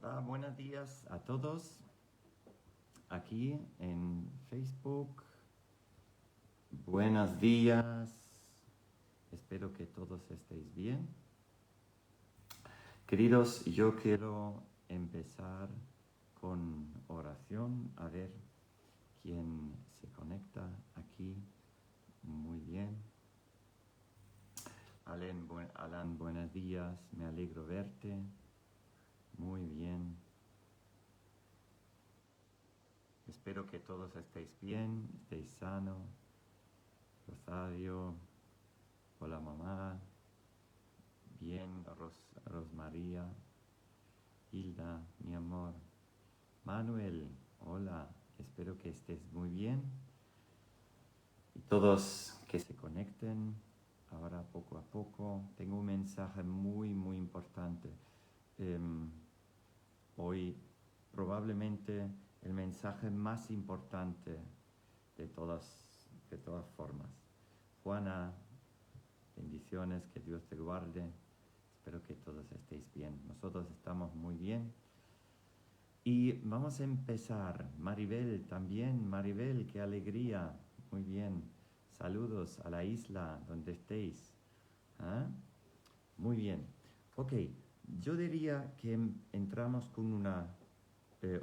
Hola, buenos días a todos aquí en Facebook. Buenos días. Espero que todos estéis bien. Queridos, yo quiero empezar con oración. A ver quién se conecta aquí. Muy bien. Alan, buenos días. Me alegro verte. Muy bien. Espero que todos estéis bien, estéis sanos. Rosario, hola mamá, bien, Rosmaría, Hilda, mi amor. Manuel, hola, espero que estés muy bien. Y todos que se conecten, ahora poco a poco. Tengo un mensaje muy importante. Hoy probablemente el mensaje más importante de todas formas. Juana, bendiciones, que Dios te guarde. Espero que todos estéis bien. Nosotros estamos muy bien. Y vamos a empezar. Maribel también. Maribel, qué alegría. Muy bien. Saludos a la isla donde estéis. ¿Ah? Muy bien. Ok, yo diría que entramos con una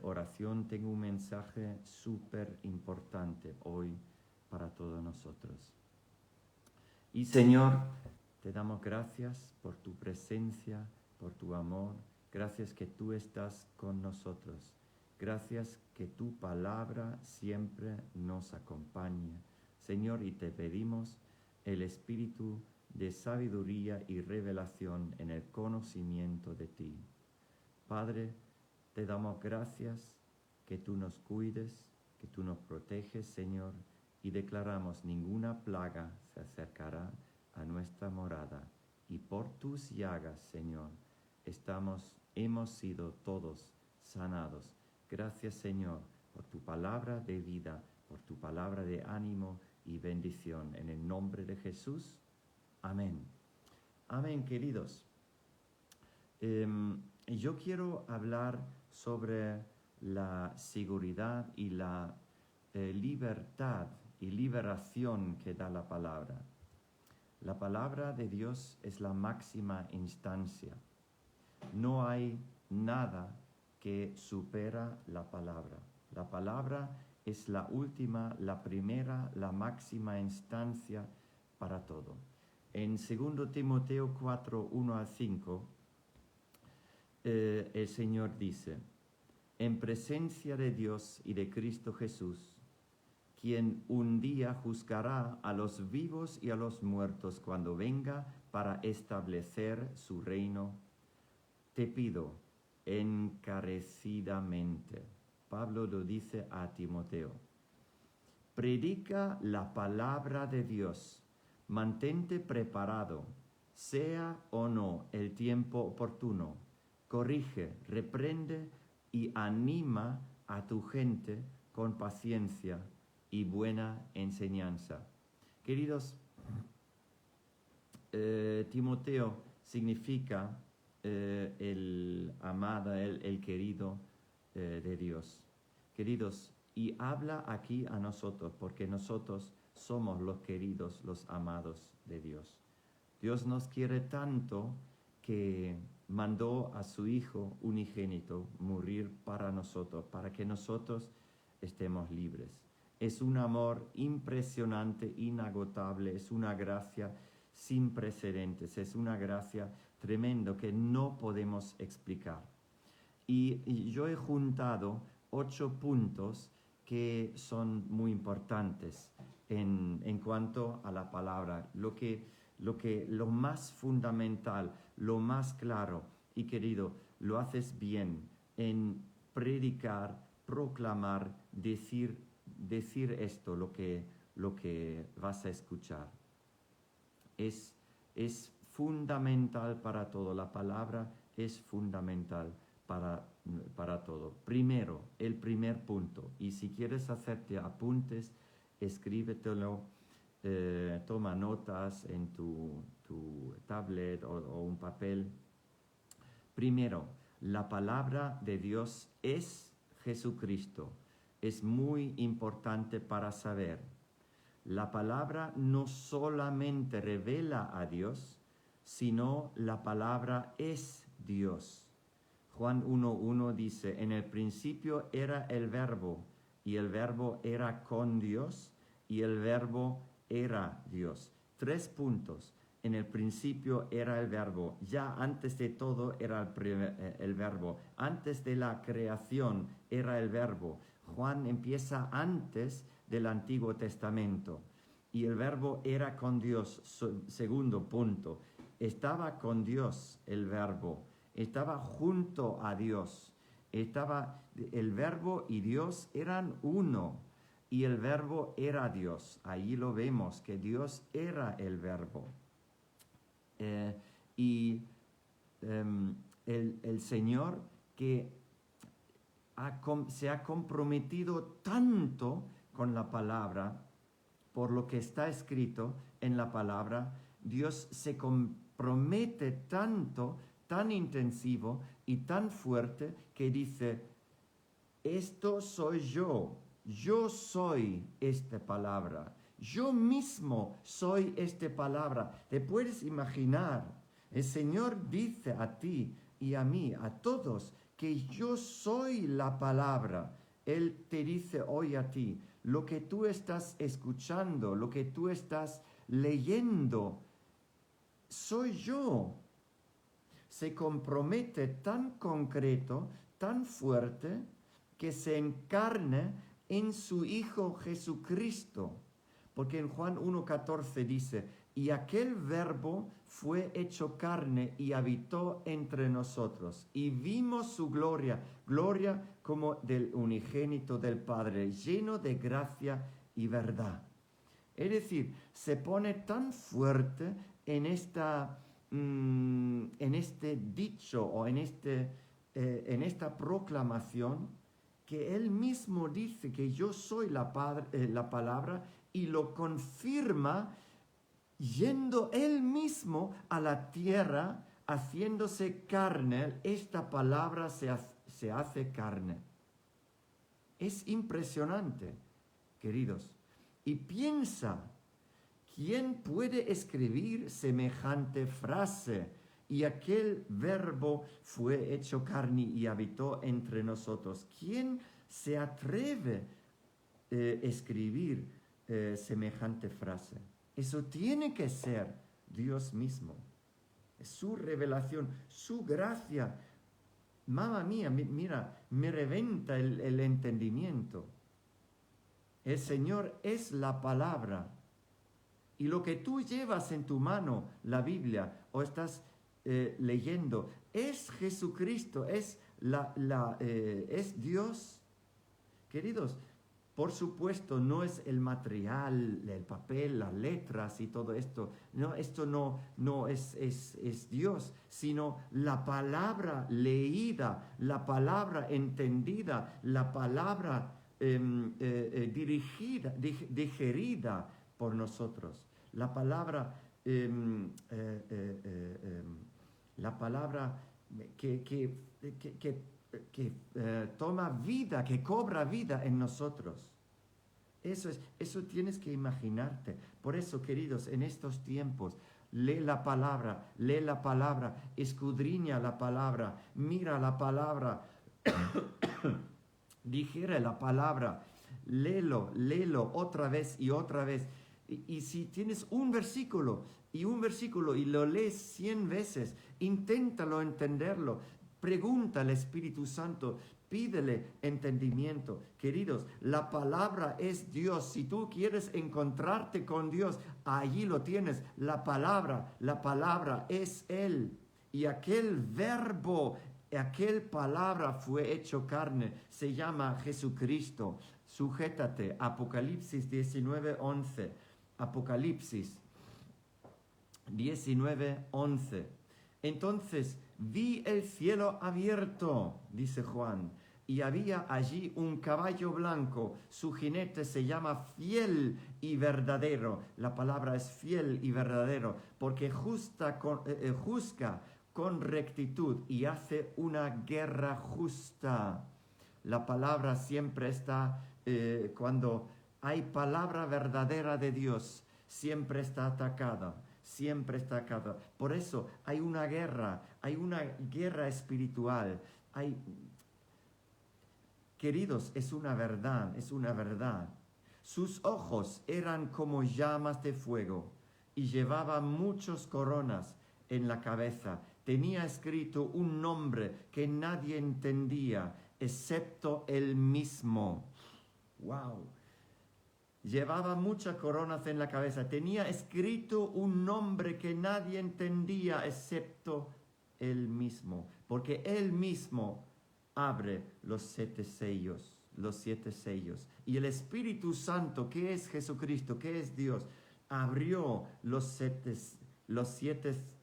oración. Tengo un mensaje súper importante hoy para todos nosotros. Y Señor, te damos gracias por tu presencia, por tu amor. Gracias que tú estás con nosotros. Gracias que tu palabra siempre nos acompaña. Señor, y te pedimos el espíritu de sabiduría y revelación en el conocimiento de ti. Padre, te damos gracias que tú nos cuides, que tú nos proteges, Señor, y declaramos ninguna plaga se acercará a nuestra morada. Y por tus llagas, Señor, hemos sido todos sanados. Gracias, Señor, por tu palabra de vida, por tu palabra de ánimo y bendición. En el nombre de Jesús. Amén. Amén, queridos. Yo quiero hablar sobre la seguridad y la libertad y liberación que da la palabra. La palabra de Dios es la máxima instancia. No hay nada que supera la palabra. La palabra es la última, la primera, la máxima instancia para todo. En 2 Timoteo 4, 1 al 5, el Señor dice: en presencia de Dios y de Cristo Jesús, quien un día juzgará a los vivos y a los muertos cuando venga para establecer su reino, te pido encarecidamente. Pablo lo dice a Timoteo: predica la palabra de Dios, mantente preparado, sea o no el tiempo oportuno, corrige, reprende y anima a tu gente con paciencia y buena enseñanza. Queridos, Timoteo significa el amado, el querido de Dios. Queridos, y habla aquí a nosotros, porque nosotros somos los queridos, los amados de Dios. Dios nos quiere tanto que mandó a su Hijo unigénito morir para nosotros, para que nosotros estemos libres. Es un amor impresionante, inagotable, es una gracia sin precedentes, es una gracia tremenda que no podemos explicar. Y yo he juntado 8 puntos que son muy importantes en cuanto a la palabra, lo más fundamental, lo más claro. Y querido, lo haces bien en predicar, proclamar, decir esto, lo que vas a escuchar. Es fundamental para todo, la palabra es fundamental para todo. Primero, el primer punto, y si quieres hacerte apuntes, escríbetelo, toma notas en tu tablet o un papel. Primero, La palabra de Dios es Jesucristo. Es muy importante para saber. La palabra no solamente revela a Dios, sino la palabra es Dios. Juan 1:1 dice, en el principio era el verbo, y el verbo era con Dios, y el verbo era Dios. 3 puntos. En el principio era el verbo. Ya antes de todo era el verbo. Antes de la creación era el verbo. Juan empieza antes del Antiguo Testamento. Y el verbo era con Dios. Segundo punto. Estaba con Dios el verbo. Estaba junto a Dios. El verbo y Dios eran uno. Y el verbo era Dios. Ahí lo vemos, que Dios era el verbo. El Señor que se ha comprometido tanto con la palabra, por lo que está escrito en la palabra, Dios se compromete tanto, tan intensivo y tan fuerte que dice, esto soy yo soy esta palabra. Yo mismo soy esta palabra. ¿Te puedes imaginar? El Señor dice a ti y a mí, a todos, que yo soy la palabra. Él te dice hoy a ti, lo que tú estás escuchando, lo que tú estás leyendo, soy yo. Se compromete tan concreto, tan fuerte, que se encarne en su Hijo Jesucristo. Porque en Juan 1:14 dice, y aquel verbo fue hecho carne y habitó entre nosotros, y vimos su gloria, gloria como del unigénito del Padre, lleno de gracia y verdad. Es decir, se pone tan fuerte en este dicho o en esta proclamación, que Él mismo dice que yo soy la palabra, y lo confirma yendo Él mismo a la tierra, haciéndose carne. Esta palabra se hace carne. Es impresionante, queridos. Y piensa, ¿quién puede escribir semejante frase? Y aquel verbo fue hecho carne y habitó entre nosotros. ¿Quién se atreve a escribir semejante frase? Eso tiene que ser Dios mismo. Es su revelación, su gracia. Mamma mía, mira, me reventa el entendimiento. El Señor es la palabra. Y lo que tú llevas en tu mano, la Biblia, o estás leyendo, es Jesucristo, es Dios. Queridos, por supuesto, no es el material, el papel, las letras y todo esto. No, esto no es Dios, sino la palabra leída, la palabra entendida, la palabra dirigida, digerida por nosotros. La palabra que toma vida, que cobra vida en nosotros. Eso tienes que imaginarte. Por eso, queridos, en estos tiempos, lee la palabra, escudriña la palabra, mira la palabra, digiere la palabra, léelo otra vez y otra vez. Y si tienes un versículo y lo lees 100 veces, inténtalo entenderlo. Pregunta al Espíritu Santo, pídele entendimiento. Queridos, la palabra es Dios. Si tú quieres encontrarte con Dios, allí lo tienes. La palabra es Él. Y aquel verbo, aquel palabra fue hecho carne, se llama Jesucristo. Sujétate, Apocalipsis 19:11. Apocalipsis 19:11. Entonces vi el cielo abierto, dice Juan, y había allí un caballo blanco. Su jinete se llama Fiel y Verdadero. La palabra es fiel y verdadero, porque juzga con rectitud y hace una guerra justa. La palabra siempre está, cuando hay palabra verdadera de Dios, siempre está atacada, siempre está atacada. Por eso hay una guerra espiritual. Queridos, es una verdad, es una verdad. Sus ojos eran como llamas de fuego y llevaba muchas coronas en la cabeza. Tenía escrito un nombre que nadie entendía, excepto él mismo. ¡Wow! Llevaba muchas coronas en la cabeza. Tenía escrito un nombre que nadie entendía, excepto él mismo. Porque él mismo abre los 7 sellos. Los 7 sellos. Y el Espíritu Santo, que es Jesucristo, que es Dios, abrió los 7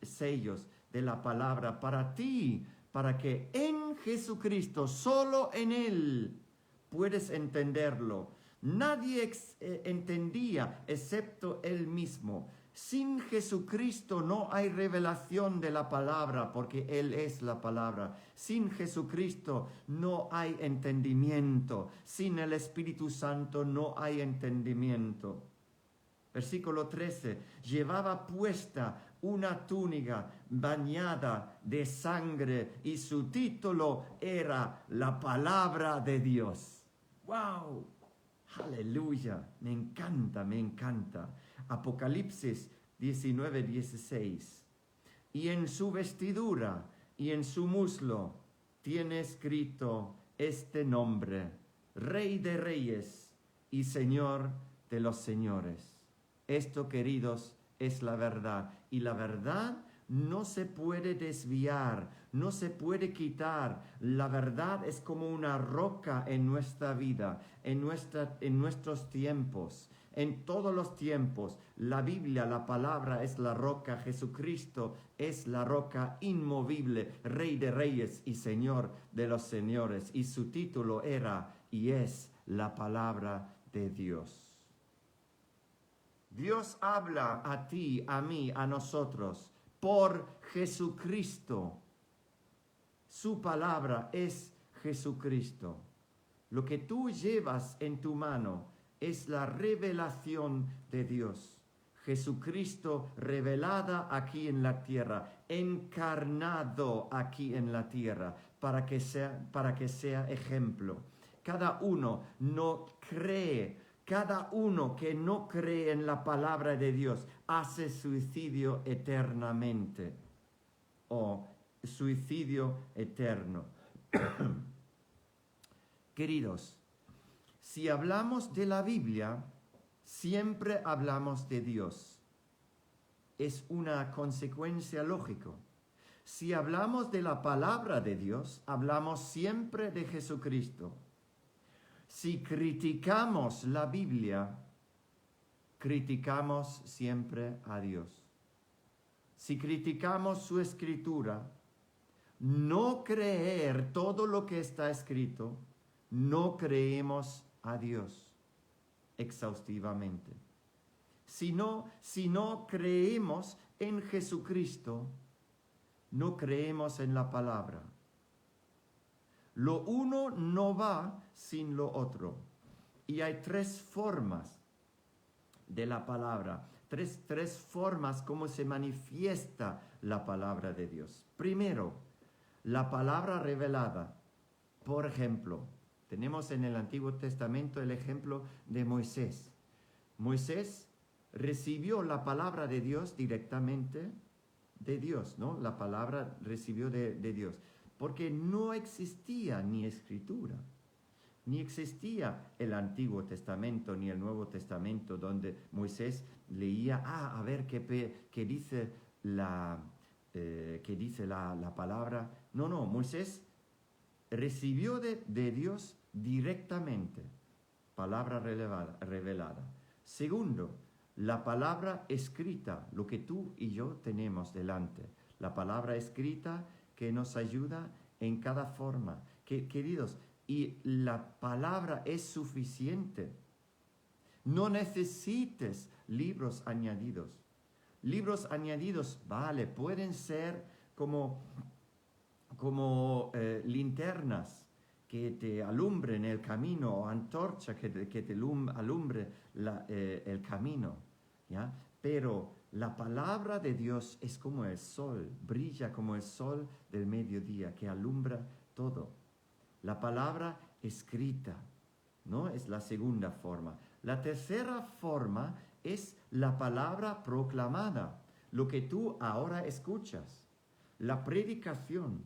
sellos de la palabra para ti, para que en Jesucristo, solo en Él, puedes entenderlo. Nadie entendía excepto Él mismo. Sin Jesucristo no hay revelación de la palabra, porque Él es la palabra. Sin Jesucristo no hay entendimiento. Sin el Espíritu Santo no hay entendimiento. Versículo 13. Llevaba puesta una túnica bañada de sangre y su título era la palabra de Dios. ¡Wow! ¡Aleluya! Me encanta, me encanta. Apocalipsis 19:16. Y en su vestidura y en su muslo tiene escrito este nombre: Rey de Reyes y Señor de los Señores. Esto, queridos, es la verdad. Y la verdad no se puede desviar, no se puede quitar. La verdad es como una roca en nuestra vida, en nuestros tiempos, en todos los tiempos. La Biblia, la palabra es la roca. Jesucristo es la roca inmovible, Rey de Reyes y Señor de los Señores. Y su título era y es la palabra de Dios. Dios habla a ti, a mí, a nosotros, por Jesucristo. Su palabra es Jesucristo. Lo que tú llevas en tu mano es la revelación de Dios. Jesucristo revelada aquí en la tierra, encarnado aquí en la tierra, para que sea ejemplo. Cada uno que no cree en la palabra de Dios hace suicidio eternamente o suicidio eterno. Queridos, si hablamos de la Biblia, siempre hablamos de Dios. Es una consecuencia lógica. Si hablamos de la palabra de Dios, hablamos siempre de Jesucristo. Si criticamos la Biblia, criticamos siempre a Dios. Si criticamos su escritura, no creer todo lo que está escrito, no creemos a Dios exhaustivamente. Si no creemos en Jesucristo, no creemos en la palabra. Lo uno no va sin lo otro. Y hay 3 formas de la palabra, tres formas como se manifiesta la palabra de Dios. Primero, la palabra revelada. Por ejemplo, tenemos en el Antiguo Testamento el ejemplo de Moisés. Moisés recibió la palabra de Dios directamente de Dios, ¿no? La palabra recibió de Dios. Porque no existía ni escritura, ni existía el Antiguo Testamento ni el Nuevo Testamento donde Moisés leía, a ver qué dice la palabra. No, Moisés recibió de Dios directamente, palabra revelada. Segundo, la palabra escrita, lo que tú y yo tenemos delante. La palabra escrita que nos ayuda en cada forma. Queridos, y la palabra es suficiente. No necesites libros añadidos. Libros añadidos, vale, pueden ser como linternas que te alumbren el camino, o antorcha que te alumbre el camino, ¿ya? Pero la palabra de Dios es como el sol, brilla como el sol del mediodía, que alumbra todo. La palabra escrita, ¿no? Es la segunda forma. La tercera forma es la palabra proclamada, lo que tú ahora escuchas, la predicación.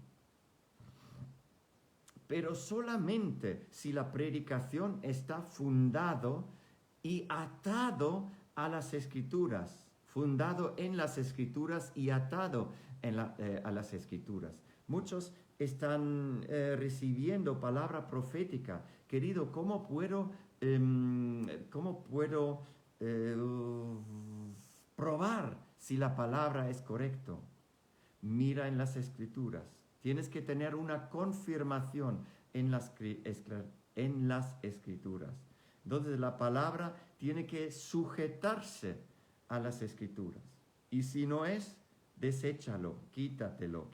Pero solamente si la predicación está fundado y atado a las Escrituras, fundado en las Escrituras y atado a las Escrituras. Muchos están recibiendo palabra profética. Querido, ¿cómo puedo probar si la palabra es correcta? Mira en las Escrituras. Tienes que tener una confirmación en las Escrituras. Entonces la palabra tiene que sujetarse a las Escrituras. Y si no es, deséchalo, quítatelo,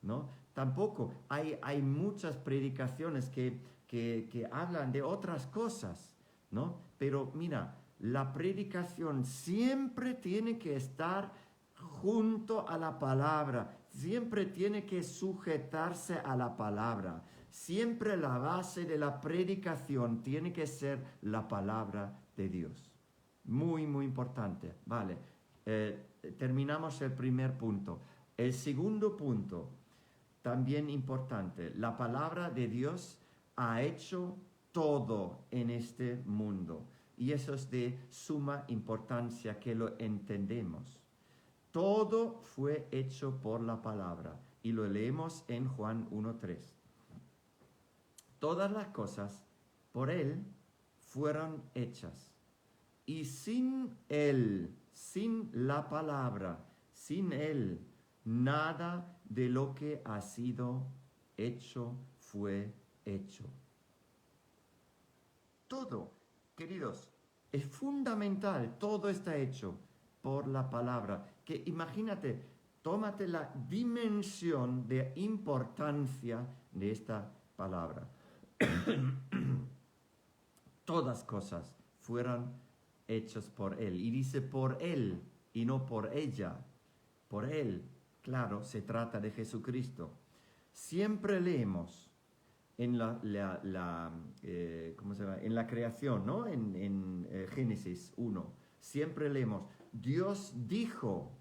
¿no? Tampoco hay muchas predicaciones que hablan de otras cosas, ¿no? Pero mira, la predicación siempre tiene que estar junto a la palabra, siempre tiene que sujetarse a la palabra. Siempre la base de la predicación tiene que ser la palabra de Dios. Muy, muy importante. Vale, terminamos el primer punto. El segundo punto, también importante. La palabra de Dios ha hecho todo en este mundo. Y eso es de suma importancia que lo entendemos. Todo fue hecho por la palabra. Y lo leemos en Juan 1:3. Todas las cosas por Él fueron hechas. Y sin Él, sin la palabra, sin Él, nada de lo que ha sido hecho fue hecho. Todo, queridos, es fundamental, todo está hecho por la palabra. Que imagínate, tómate la dimensión de importancia de esta palabra. Todas cosas fueron hechas por Él. Y dice por Él y no por ella. Por Él, claro, se trata de Jesucristo. Siempre leemos en en la creación, ¿no? En Génesis 1. Siempre leemos, Dios dijo.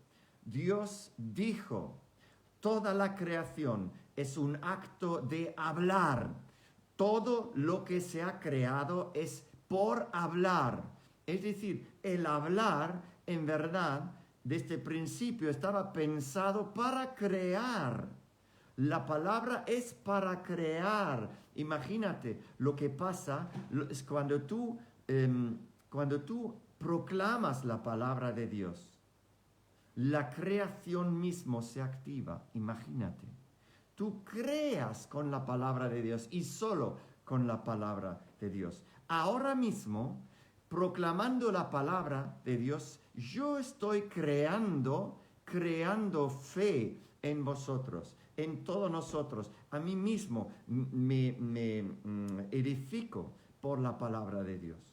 Toda la creación es un acto de hablar. Todo lo que se ha creado es por hablar. Es decir, el hablar, en verdad, desde el principio estaba pensado para crear. La palabra es para crear. Imagínate lo que pasa es cuando tú proclamas la palabra de Dios. La creación mismo se activa. Imagínate. Tú creas con la palabra de Dios y solo con la palabra de Dios. Ahora mismo, proclamando la palabra de Dios, yo estoy creando fe en vosotros, en todos nosotros. A mí mismo me edifico por la palabra de Dios.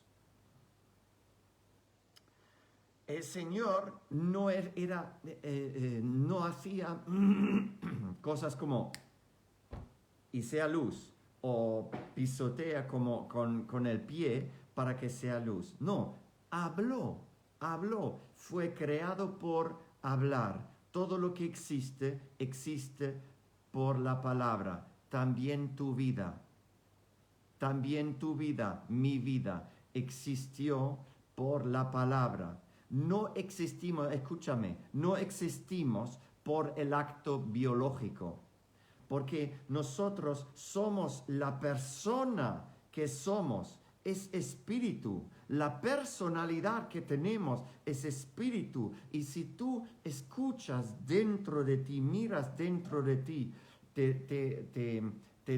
El Señor no hacía cosas como y sea luz, o pisotea como con el pie para que sea luz. No, habló, fue creado por hablar. Todo lo que existe por la palabra. También tu vida, mi vida, existió por la palabra. No existimos, escúchame, no existimos por el acto biológico, porque nosotros somos la persona que somos, es espíritu. La personalidad que tenemos es espíritu. Y si tú escuchas dentro de ti, miras dentro de ti, te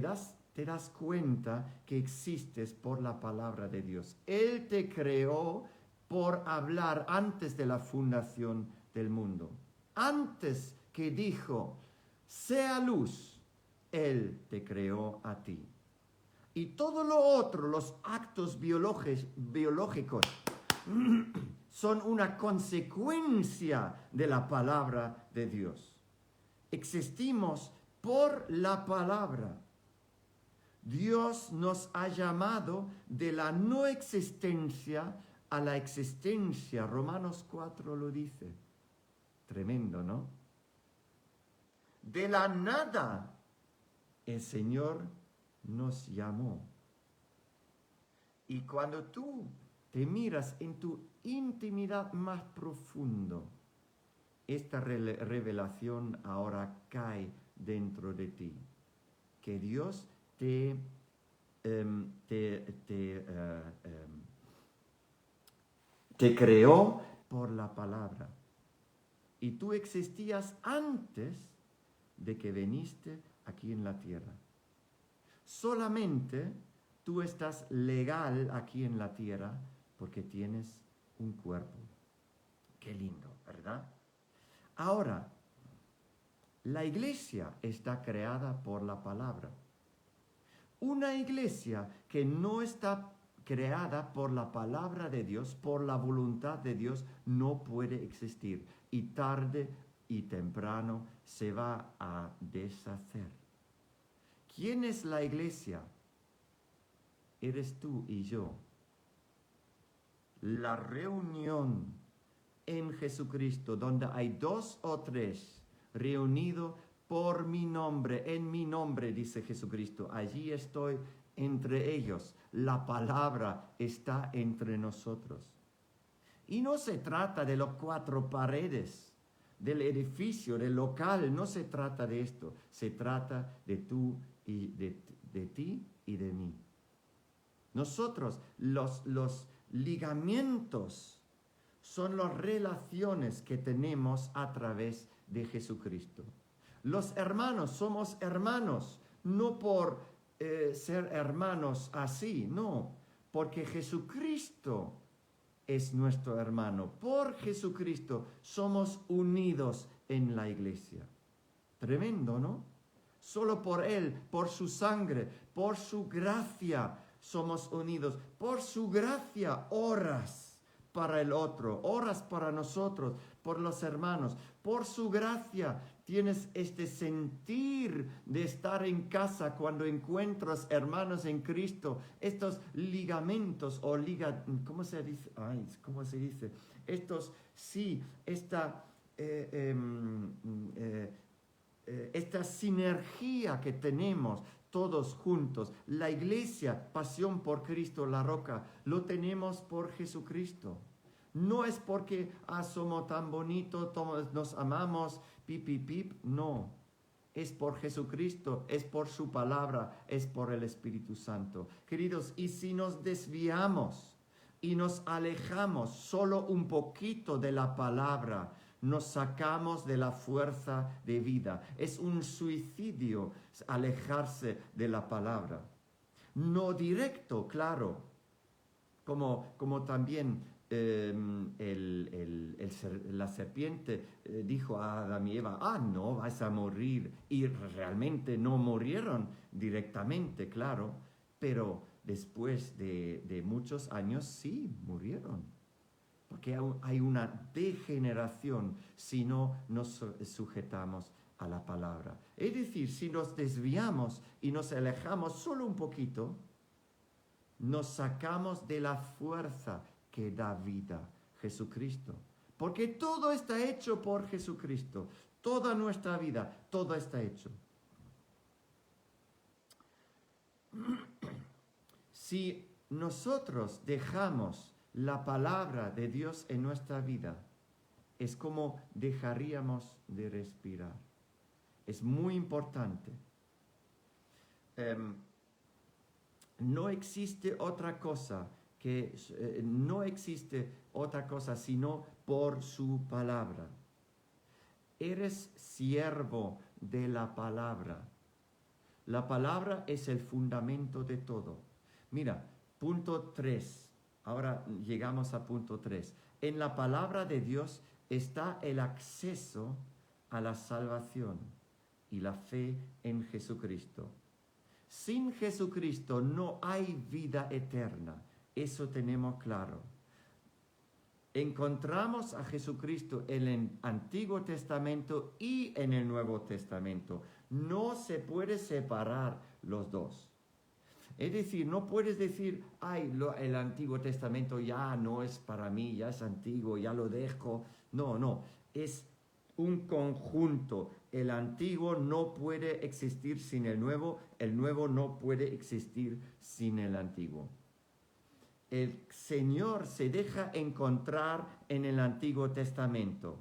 das cuenta que existes por la palabra de Dios. Él te creó por hablar antes de la fundación del mundo. Antes que dijo, sea luz, Él te creó a ti. Y todo lo otro, los actos biológicos, son una consecuencia de la palabra de Dios. Existimos por la palabra. Dios nos ha llamado de la no existencia a la existencia. Romanos 4 lo dice. Tremendo, ¿no? De la nada, el Señor nos llamó. Y cuando tú te miras en tu intimidad más profundo, esta revelación ahora cae dentro de ti. Que Dios te creó por la palabra. Y tú existías antes de que viniste aquí en la tierra. Solamente tú estás legal aquí en la tierra porque tienes un cuerpo. Qué lindo, ¿verdad? Ahora, la iglesia está creada por la palabra. Una iglesia que no está creada por la palabra de Dios, por la voluntad de Dios, no puede existir. Y tarde y temprano se va a deshacer. ¿Quién es la iglesia? Eres tú y yo. La reunión en Jesucristo, donde hay 2 o 3 reunidos por mi nombre, en mi nombre, dice Jesucristo. Allí estoy entre ellos. La palabra está entre nosotros. Y no se trata de las 4 paredes del edificio, del local. No se trata de esto. Se trata de tú y de ti y de mí. Nosotros, los ligamentos son las relaciones que tenemos a través de Jesucristo. Los hermanos somos hermanos, no por ser hermanos así, no, porque Jesucristo es nuestro hermano. Por Jesucristo somos unidos en la iglesia. Tremendo, ¿no? Solo por Él, por su sangre, por su gracia somos unidos. Por su gracia oras para el otro, oras para nosotros, por los hermanos. Por su gracia tienes este sentir de estar en casa cuando encuentras hermanos en Cristo. Estos ligamentos o ¿cómo se dice? ¿Cómo se dice? Esta sinergia que tenemos todos juntos. La iglesia, Pasión por Cristo, la roca, lo tenemos por Jesucristo. No es porque somos tan bonitos, nos amamos, pip, no. Es por Jesucristo, es por su palabra, es por el Espíritu Santo. Queridos, y si nos desviamos y nos alejamos solo un poquito de la palabra, nos sacamos de la fuerza de vida. Es un suicidio alejarse de la palabra. No directo, claro, como también la serpiente dijo a Adán y Eva, no, vais a morir. Y realmente no murieron directamente, claro, pero después de muchos años sí murieron. Porque hay una degeneración si no nos sujetamos a la palabra. Es decir, si nos desviamos y nos alejamos solo un poquito, nos sacamos de la fuerza que da vida, Jesucristo. Porque todo está hecho por Jesucristo. Toda nuestra vida, todo está hecho. Si nosotros dejamos la palabra de Dios en nuestra vida, es como dejaríamos de respirar. Es muy importante. No existe otra cosa sino por su palabra. Eres siervo de la palabra. La palabra es el fundamento de todo. Mira, punto 3. Ahora llegamos a punto 3. En la palabra de Dios está el acceso a la salvación y la fe en Jesucristo. Sin Jesucristo no hay vida eterna, eso tenemos claro. Encontramos a Jesucristo en el Antiguo Testamento y en el Nuevo Testamento. No se puede separar los dos. Es decir, no puedes decir, el Antiguo Testamento ya no es para mí, ya es antiguo, ya lo dejo. No, es un conjunto. El Antiguo no puede existir sin el Nuevo no puede existir sin el Antiguo. El Señor se deja encontrar en el Antiguo Testamento.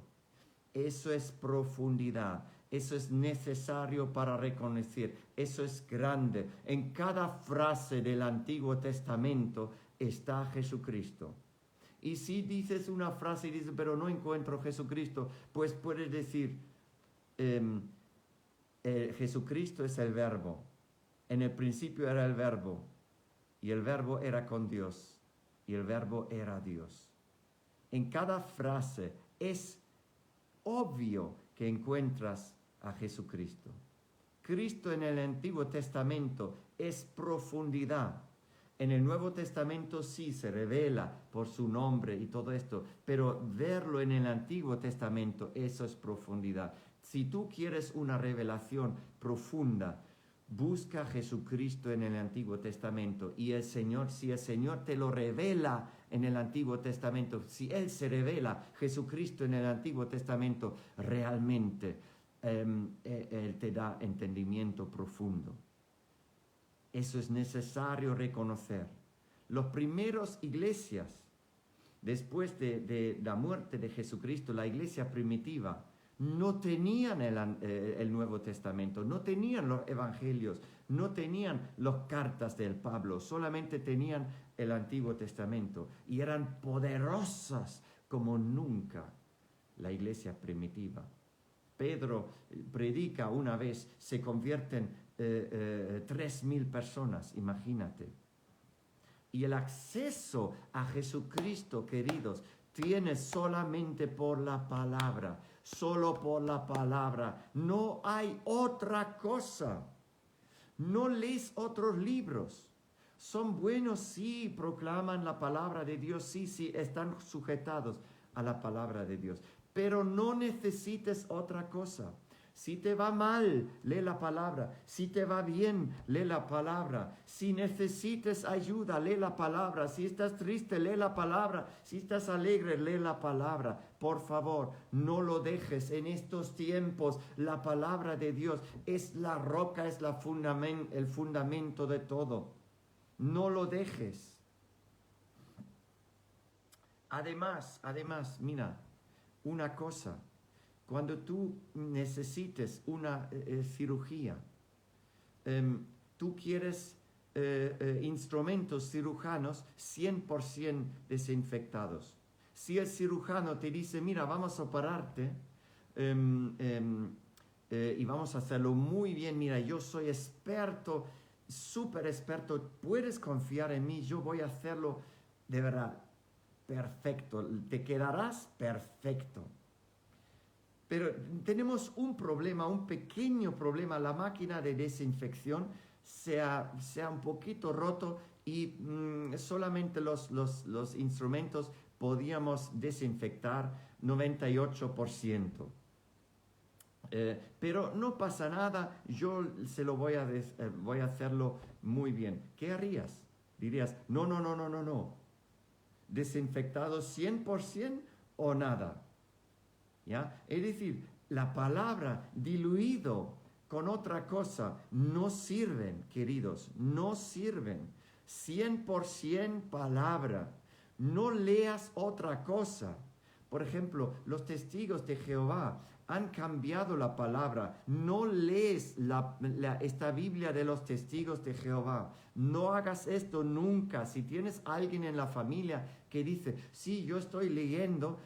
Eso es profundidad. Eso es necesario para reconocer. Eso es grande. En cada frase del Antiguo Testamento está Jesucristo. Y si dices una frase y dices, pero no encuentro Jesucristo, pues puedes decir, Jesucristo es el Verbo. En el principio era el Verbo. Y el Verbo era con Dios. Y el Verbo era Dios. En cada frase es obvio que encuentras a Jesucristo. Cristo en el Antiguo Testamento es profundidad. En el Nuevo Testamento sí se revela por su nombre y todo esto, pero verlo en el Antiguo Testamento, eso es profundidad. Si tú quieres una revelación profunda, busca a Jesucristo en el Antiguo Testamento y el Señor, si el Señor te lo revela en el Antiguo Testamento, si Él se revela, Jesucristo en el Antiguo Testamento, realmente Él te da entendimiento profundo. Eso es necesario reconocer. Los primeros iglesias, después de la muerte de Jesucristo, la iglesia primitiva, no tenían el Nuevo Testamento, no tenían los evangelios, no tenían las cartas del Pablo, solamente tenían el Antiguo Testamento y eran poderosas como nunca la iglesia primitiva. Pedro predica una vez, se convierten 3,000 personas, imagínate. Y el acceso a Jesucristo, queridos, tiene solamente por la palabra. Solo por la palabra. No hay otra cosa. No lees otros libros. Son buenos, sí, proclaman la palabra de Dios, sí, están sujetados a la palabra de Dios. Pero no necesites otra cosa. Si te va mal, lee la palabra. Si te va bien, lee la palabra. Si necesites ayuda, lee la palabra. Si estás triste, lee la palabra. Si estás alegre, lee la palabra. Por favor, no lo dejes en estos tiempos. La palabra de Dios es la roca, es el fundamento de todo. No lo dejes. Además, mira, una cosa. Cuando tú necesites una cirugía, tú quieres instrumentos cirujanos 100% desinfectados. Si el cirujano te dice, mira, vamos a operarte y vamos a hacerlo muy bien, mira, yo soy experto, súper experto, puedes confiar en mí, yo voy a hacerlo de verdad perfecto, te quedarás perfecto. Pero tenemos un problema, un pequeño problema. La máquina de desinfección se ha un poquito roto y solamente los instrumentos podíamos desinfectar 98%. Pero no pasa nada, yo voy a hacerlo muy bien. ¿Qué harías? Dirías, no. ¿Desinfectado 100% o nada? ¿Ya? Es decir, la palabra diluido con otra cosa no sirven, queridos, no sirven. 100% palabra. No leas otra cosa. Por ejemplo, los testigos de Jehová han cambiado la palabra. No lees esta Biblia de los testigos de Jehová. No hagas esto nunca. Si tienes alguien en la familia que dice, sí, yo estoy leyendo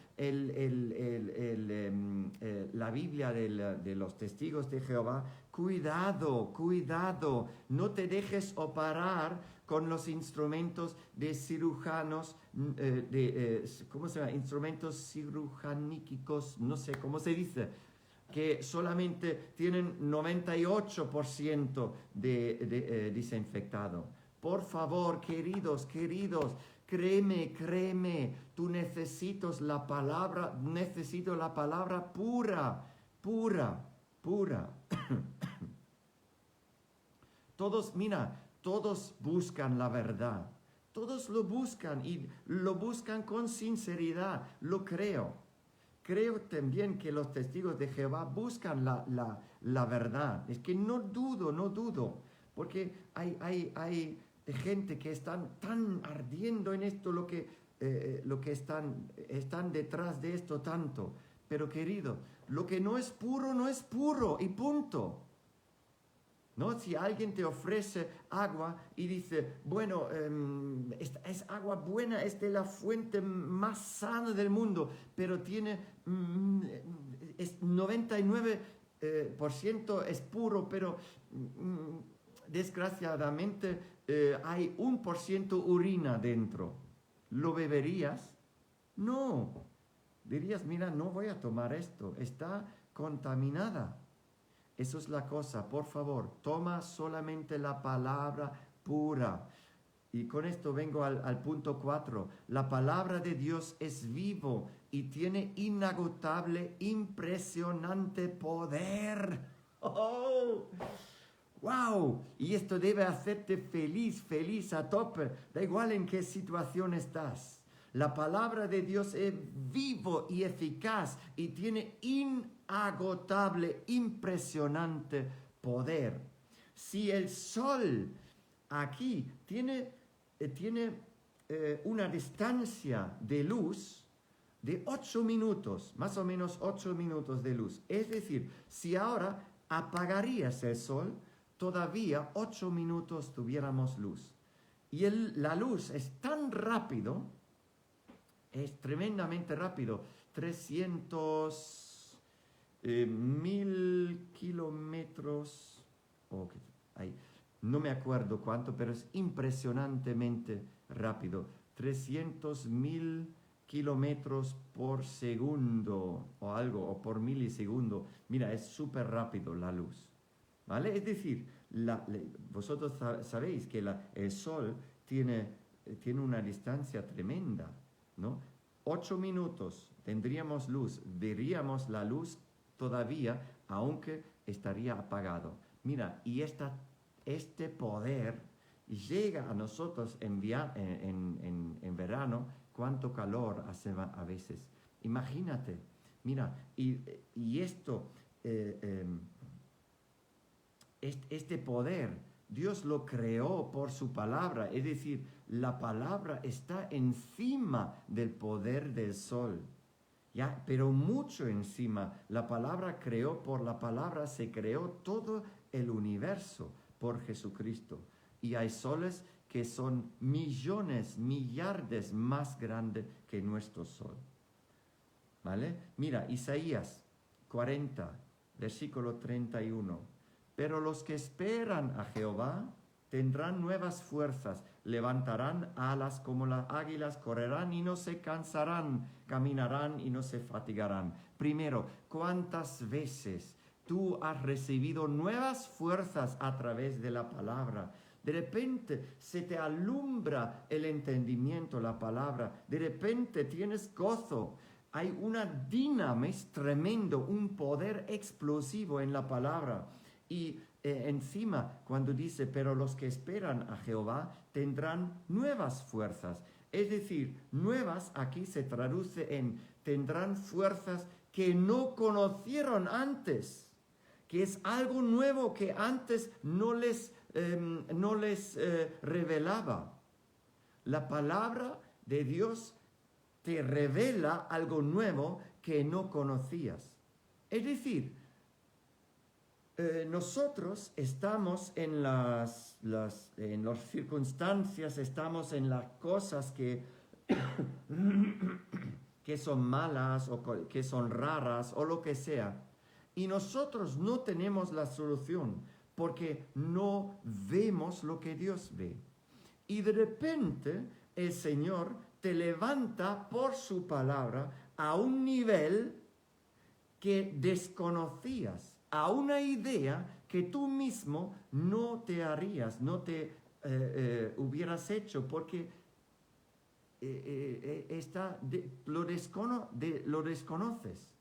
la Biblia de los testigos de Jehová, cuidado, no te dejes operar con los instrumentos de cirujanos, ¿cómo se llama? Instrumentos cirujaníquicos, no sé cómo se dice. que solamente tienen 98% de desinfectado. Por favor, queridos, créeme, tú necesito la palabra pura. Todos buscan la verdad. Todos lo buscan y lo buscan con sinceridad, lo creo. Creo también que los testigos de Jehová buscan la verdad. Es que no dudo, porque hay gente que están tan ardiendo en esto, lo que están detrás de esto tanto. Pero querido, lo que no es puro y punto. ¿No? Si alguien te ofrece agua y dice, bueno, es agua buena, es de la fuente más sana del mundo, pero tiene es 99% es puro, pero desgraciadamente hay 1% urina dentro. ¿Lo beberías? No. Dirías, mira, no voy a tomar esto, está contaminada. Eso es la cosa, por favor, toma solamente la palabra pura. Y con esto vengo al punto 4. La palabra de Dios es vivo y tiene inagotable, impresionante poder. ¡Oh! ¡Wow! Y esto debe hacerte feliz a tope. Da igual en qué situación estás. La palabra de Dios es vivo y eficaz y tiene inagotable, impresionante poder. Si el sol aquí tiene una distancia de luz de 8 minutos, más o menos 8 minutos de luz. Es decir, si ahora apagarías el sol, todavía 8 minutos tuviéramos luz. Y la luz es tan rápido, es tremendamente rápido, 300.000 kilómetros, no me acuerdo cuánto, pero es impresionantemente rápido, 300.000 kilómetros por segundo o algo, o por milisegundo. Mira, es súper rápido la luz, ¿vale? Es decir, vosotros sabéis que el sol tiene una distancia tremenda, ¿no? 8 minutos tendríamos luz, veríamos la luz todavía, aunque estaría apagado. Mira, y este poder llega a nosotros en verano, cuánto calor hace a veces. Imagínate, mira, y esto, este poder, Dios lo creó por su palabra, es decir, la palabra está encima del poder del sol, ¿ya? Pero mucho encima. La palabra por la palabra se creó todo el universo por Jesucristo. Y hay soles que son millardes más grandes que nuestro sol. ¿Vale? Mira, Isaías 40, versículo 31. Pero los que esperan a Jehová tendrán nuevas fuerzas, levantarán alas como las águilas, correrán y no se cansarán, caminarán y no se fatigarán. Primero, ¿cuántas veces tú has recibido nuevas fuerzas a través de la palabra? De repente se te alumbra el entendimiento, la palabra. De repente tienes gozo. Hay una dinamis tremendo, un poder explosivo en la palabra. Y encima, cuando dice, pero los que esperan a Jehová tendrán nuevas fuerzas. Es decir, nuevas aquí se traduce en tendrán fuerzas que no conocieron antes, que es algo nuevo que antes no les revelaba. La palabra de Dios te revela algo nuevo que no conocías. Es decir, nosotros estamos en las circunstancias, estamos en las cosas que son malas o que son raras o lo que sea. Y nosotros no tenemos la solución porque no vemos lo que Dios ve. Y de repente el Señor te levanta por su palabra a un nivel que desconocías, a una idea que tú mismo no te harías, no te hubieras hecho, porque lo desconoces.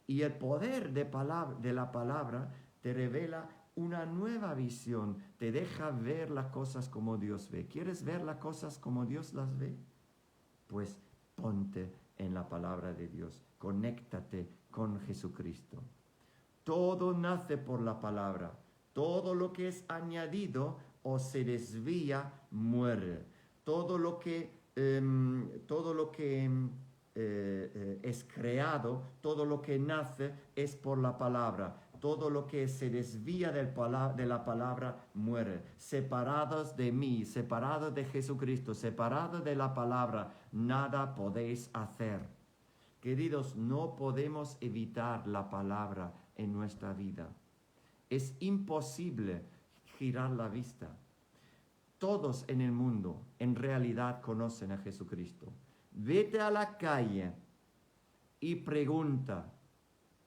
Y el poder de la palabra te revela una nueva visión, te deja ver las cosas como Dios ve. ¿Quieres ver las cosas como Dios las ve? Pues ponte en la palabra de Dios, conéctate con Jesucristo. Todo nace por la palabra, todo lo que es añadido o se desvía, muere. Todo lo que es creado, todo lo que nace es por la palabra. Todo lo que se desvía de la palabra muere. Separados de mí, separados de Jesucristo, separados de la palabra, nada podéis hacer. Queridos, no podemos evitar la palabra en nuestra vida. Es imposible girar la vista. Todos en el mundo en realidad conocen a Jesucristo. Vete a la calle y pregunta,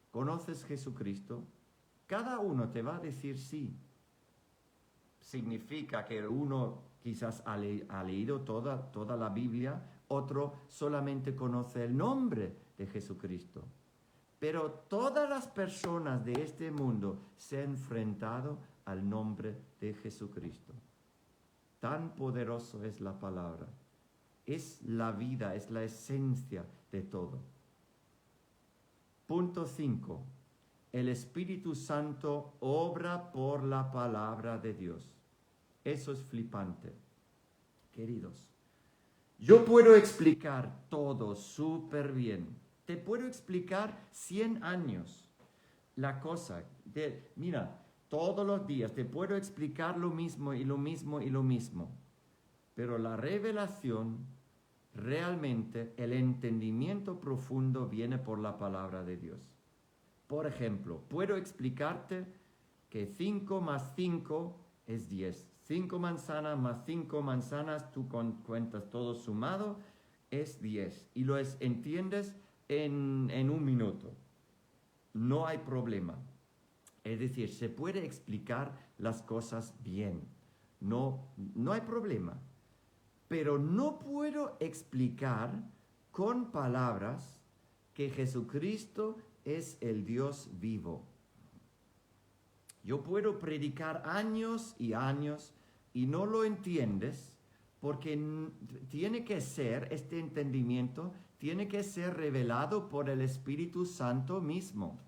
¿conoces Jesucristo? Cada uno te va a decir sí. Significa que uno quizás ha leído toda la Biblia, otro solamente conoce el nombre de Jesucristo. Pero todas las personas de este mundo se han enfrentado al nombre de Jesucristo. Tan poderoso es la palabra. Es la vida, es la esencia de todo. Punto 5. El Espíritu Santo obra por la palabra de Dios. Eso es flipante. Queridos, yo puedo explicar todo súper bien. Te puedo explicar 100 años la cosa. Mira, todos los días te puedo explicar lo mismo y lo mismo y lo mismo. Pero la revelación, realmente el entendimiento profundo viene por la palabra de Dios. Por ejemplo, puedo explicarte que 5 más 5 es 10. 5 manzanas más 5 manzanas, tú cuentas todo sumado, es 10. Y lo entiendes en un minuto. No hay problema. Es decir, se puede explicar las cosas bien. No hay problema. Pero no puedo explicar con palabras que Jesucristo es el Dios vivo. Yo puedo predicar años y años y no lo entiendes porque tiene que ser, este entendimiento, tiene que ser revelado por el Espíritu Santo mismo.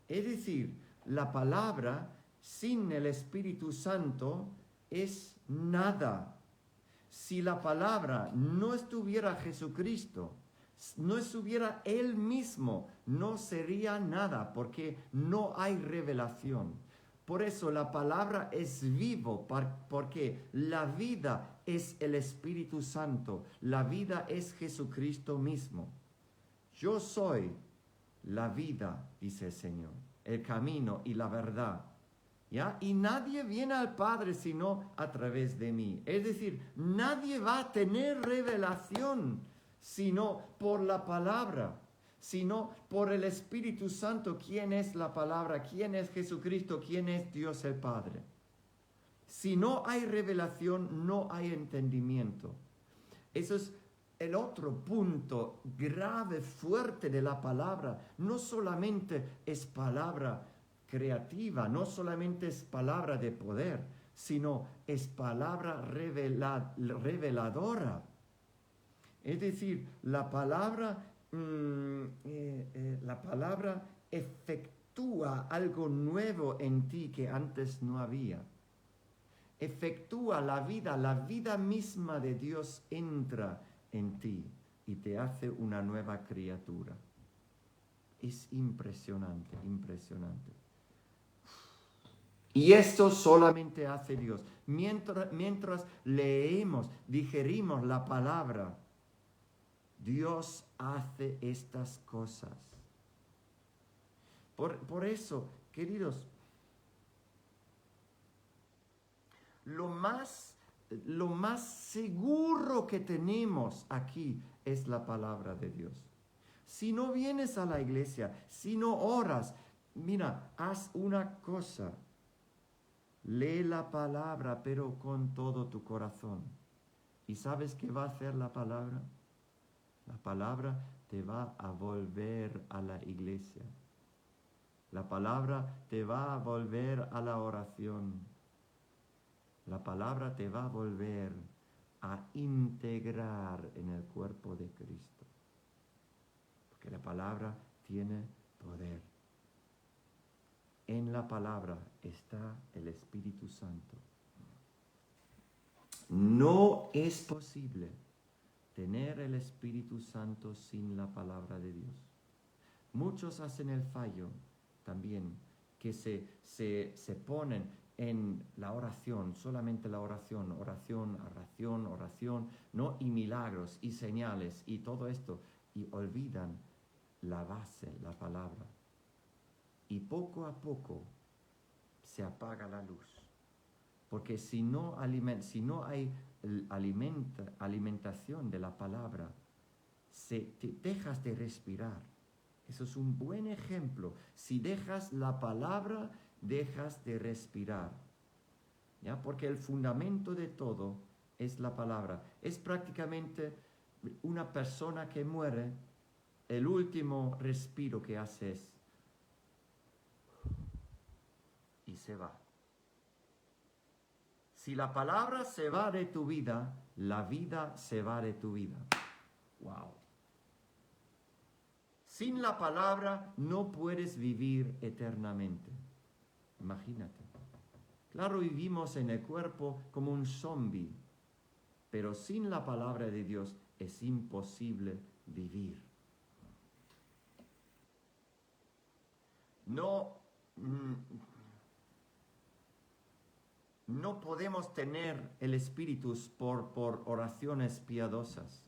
Es decir, la palabra sin el Espíritu Santo es nada. Si la palabra no estuviera Jesucristo, no estuviera Él mismo, no sería nada, porque no hay revelación. Por eso la palabra es vivo, porque la vida es el Espíritu Santo, la vida es Jesucristo mismo. Yo soy la vida, dice el Señor, el camino y la verdad. ¿Ya? Y nadie viene al Padre sino a través de mí. Es decir, nadie va a tener revelación sino por la palabra, sino por el Espíritu Santo. ¿Quién es la palabra? ¿Quién es Jesucristo? ¿Quién es Dios el Padre? Si no hay revelación, no hay entendimiento. Eso es el otro punto grave, fuerte de la palabra. No solamente es palabra creativa, no solamente es palabra de poder, sino es palabra reveladora. Es decir, la palabra efectúa algo nuevo en ti que antes no había. Efectúa la vida misma de Dios entra en ti y te hace una nueva criatura. Es impresionante, impresionante. Y esto solamente hace Dios. Mientras leemos, digerimos la palabra, Dios hace estas cosas. Por eso, queridos, lo más seguro que tenemos aquí es la palabra de Dios. Si no vienes a la iglesia, si no oras, mira, haz una cosa. Lee la palabra, pero con todo tu corazón. ¿Y sabes qué va a hacer la palabra? La palabra te va a volver a la iglesia. La palabra te va a volver a la oración. La palabra te va a volver a integrar en el cuerpo de Cristo. Porque la palabra tiene poder. En la palabra está el Espíritu Santo. No es posible tener el Espíritu Santo sin la palabra de Dios. Muchos hacen el fallo también, que se ponen en la oración, solamente la oración, oración, ¿no? Y milagros y señales y todo esto, y olvidan la base, la palabra. Y poco a poco se apaga la luz. Porque si no hay alimentación de la palabra, dejas de respirar. Eso es un buen ejemplo. Si dejas la palabra, dejas de respirar. ¿Ya? Porque el fundamento de todo es la palabra. Es prácticamente una persona que muere, el último respiro que hace es y se va. Si la palabra se va de tu vida, la vida se va de tu vida. ¡Wow! Sin la palabra no puedes vivir eternamente. Imagínate. Claro, vivimos en el cuerpo como un zombie, pero sin la palabra de Dios es imposible vivir. No podemos tener el Espíritu por oraciones piadosas,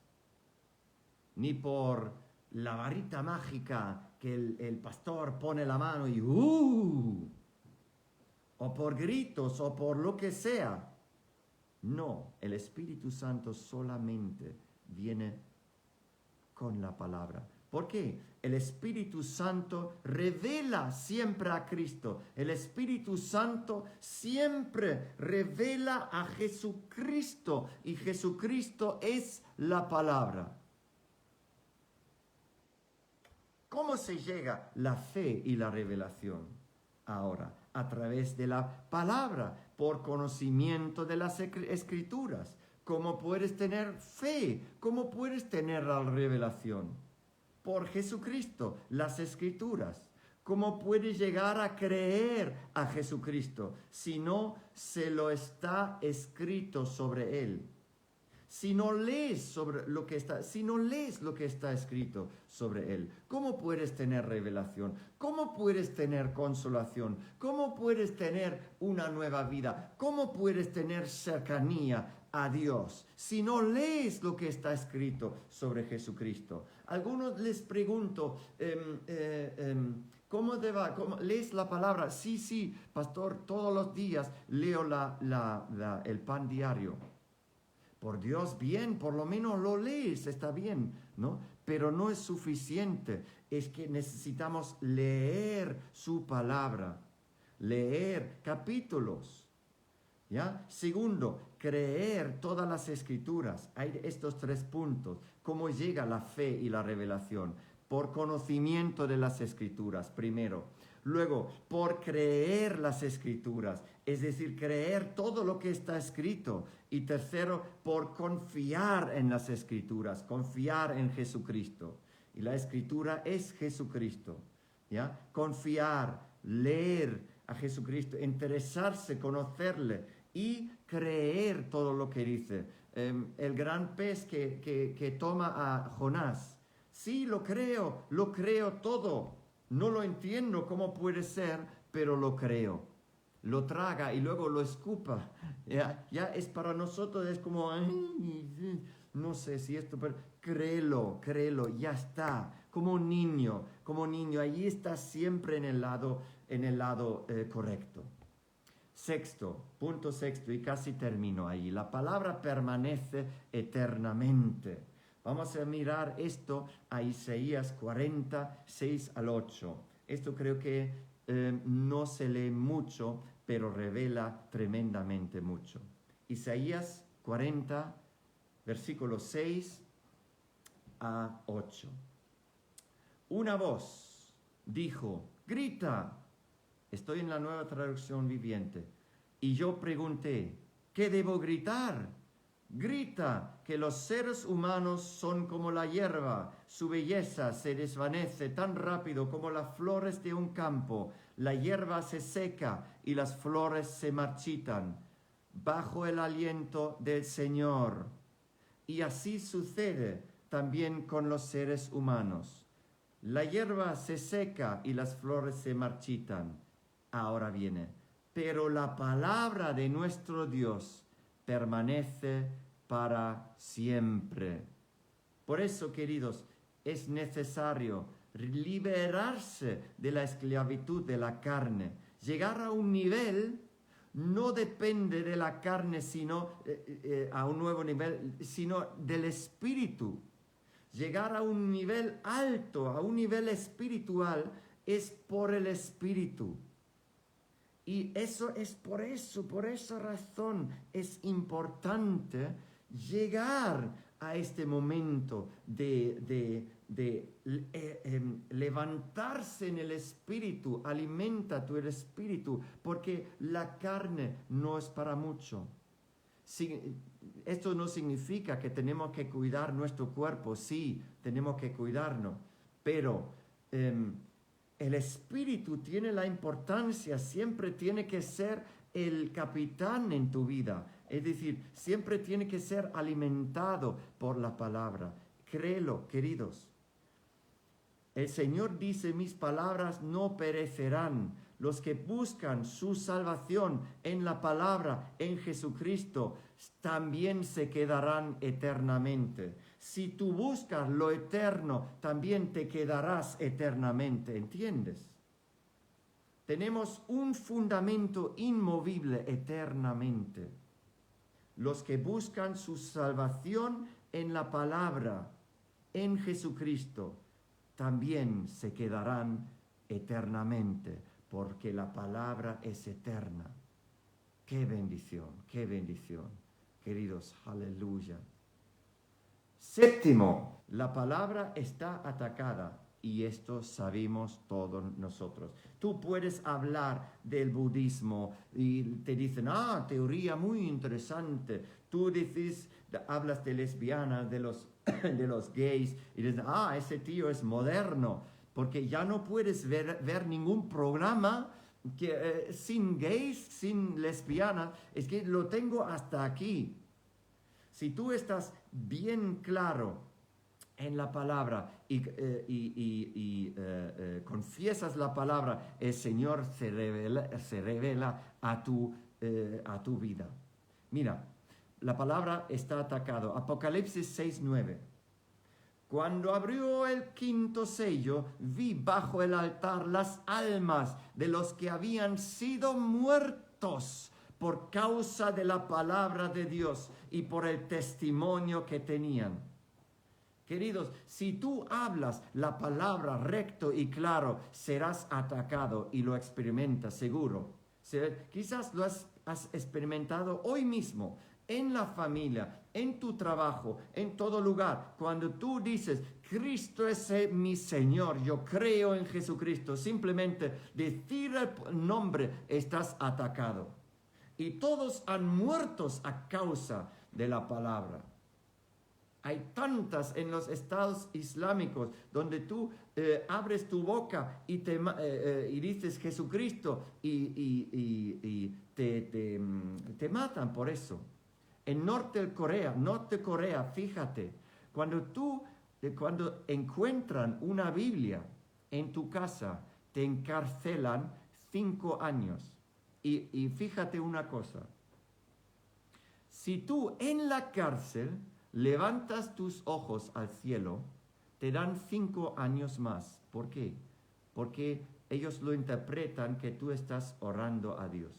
ni por la varita mágica que el pastor pone la mano y o por gritos o por lo que sea. No, el Espíritu Santo solamente viene con la palabra. ¿Por qué? El Espíritu Santo revela siempre a Cristo. El Espíritu Santo siempre revela a Jesucristo. Y Jesucristo es la palabra. ¿Cómo se llega la fe y la revelación? Ahora, a través de la palabra, por conocimiento de las Escrituras. ¿Cómo puedes tener fe? ¿Cómo puedes tener la revelación? Por Jesucristo, las Escrituras. ¿Cómo puedes llegar a creer a Jesucristo si no se lo está escrito sobre Él? Si no lees lo que está escrito sobre Él, ¿cómo puedes tener revelación? ¿Cómo puedes tener consolación? ¿Cómo puedes tener una nueva vida? ¿Cómo puedes tener cercanía a Dios si no lees lo que está escrito sobre Jesucristo? Algunos les pregunto, ¿cómo lees la palabra? Sí, pastor, todos los días leo el pan diario. Por Dios, bien, por lo menos lo lees, está bien, ¿no? Pero no es suficiente, es que necesitamos leer su palabra, leer capítulos, ¿ya? Segundo, creer todas las Escrituras. Hay estos 3 puntos. ¿Cómo llega la fe y la revelación? Por conocimiento de las Escrituras, primero. Luego, por creer las Escrituras, es decir, creer todo lo que está escrito. Y tercero, por confiar en las Escrituras, confiar en Jesucristo. Y la Escritura es Jesucristo, ¿ya? Confiar, leer a Jesucristo, interesarse, conocerle y creer todo lo que dice. El gran pez que toma a Jonás. Sí, lo creo todo. No lo entiendo cómo puede ser, pero lo creo. Lo traga y luego lo escupa. Ya es para nosotros, es como, no sé si esto, pero créelo, ya está. Como un niño, allí está siempre en el lado correcto. Punto sexto, y casi termino ahí. La palabra permanece eternamente. Vamos a mirar esto a Isaías 46 al 8. Esto creo que no se lee mucho, pero revela tremendamente mucho. Isaías 40, versículos 6 a 8. Una voz dijo, grita. Estoy en la Nueva Traducción Viviente. Y yo pregunté, ¿qué debo gritar? Grita que los seres humanos son como la hierba, su belleza se desvanece tan rápido como las flores de un campo. La hierba se seca y las flores se marchitan bajo el aliento del Señor. Y así sucede también con los seres humanos. La hierba se seca y las flores se marchitan. Ahora viene, pero la palabra de nuestro Dios permanece para siempre. Por eso, queridos, es necesario liberarse de la esclavitud de la carne. Llegar a un nivel no depende de la carne, sino a un nuevo nivel, sino del espíritu. Llegar a un nivel alto, a un nivel espiritual, es por el espíritu. Y eso es por esa razón es importante llegar a este momento de levantarse en el espíritu, alimenta tu espíritu, porque la carne no es para mucho. Esto no significa que tenemos que cuidar nuestro cuerpo, sí, tenemos que cuidarnos, pero el espíritu tiene la importancia, siempre tiene que ser el capitán en tu vida. Es decir, siempre tiene que ser alimentado por la palabra. Créelo, queridos. El Señor dice, mis palabras no perecerán. Los que buscan su salvación en la palabra, en Jesucristo, también se quedarán eternamente. Si tú buscas lo eterno, también te quedarás eternamente, ¿entiendes? Tenemos un fundamento inmovible eternamente. Los que buscan su salvación en la palabra, en Jesucristo, también se quedarán eternamente, porque la palabra es eterna. ¡Qué bendición, queridos! ¡Aleluya! Séptimo, la palabra está atacada y esto sabemos todos nosotros. Tú puedes hablar del budismo y te dicen, teoría muy interesante. Tú dices, hablas de lesbianas, de los gays y dices, ese tío es moderno, porque ya no puedes ver ningún programa sin gays, sin lesbianas. Es que lo tengo hasta aquí. Si tú estás bien claro en la palabra y confiesas la palabra, el Señor se revela a tu vida. Mira, la palabra está atacado. Apocalipsis 6:9. Cuando abrió el quinto sello, vi bajo el altar las almas de los que habían sido muertos por causa de la palabra de Dios y por el testimonio que tenían. Queridos, si tú hablas la palabra recto y claro, serás atacado y lo experimentas seguro. Quizás lo has experimentado hoy mismo, en la familia, en tu trabajo, en todo lugar. Cuando tú dices, Cristo es mi Señor, yo creo en Jesucristo, simplemente decir el nombre, estás atacado. Y todos han muerto a causa de la palabra. Hay tantas en los estados islámicos donde tú abres tu boca y dices Jesucristo y te matan por eso. En Norte Corea, fíjate, cuando encuentran una Biblia en tu casa, te encarcelan 5 años. Y fíjate una cosa, si tú en la cárcel levantas tus ojos al cielo, te dan 5 años más. ¿Por qué? Porque ellos lo interpretan que tú estás orando a Dios.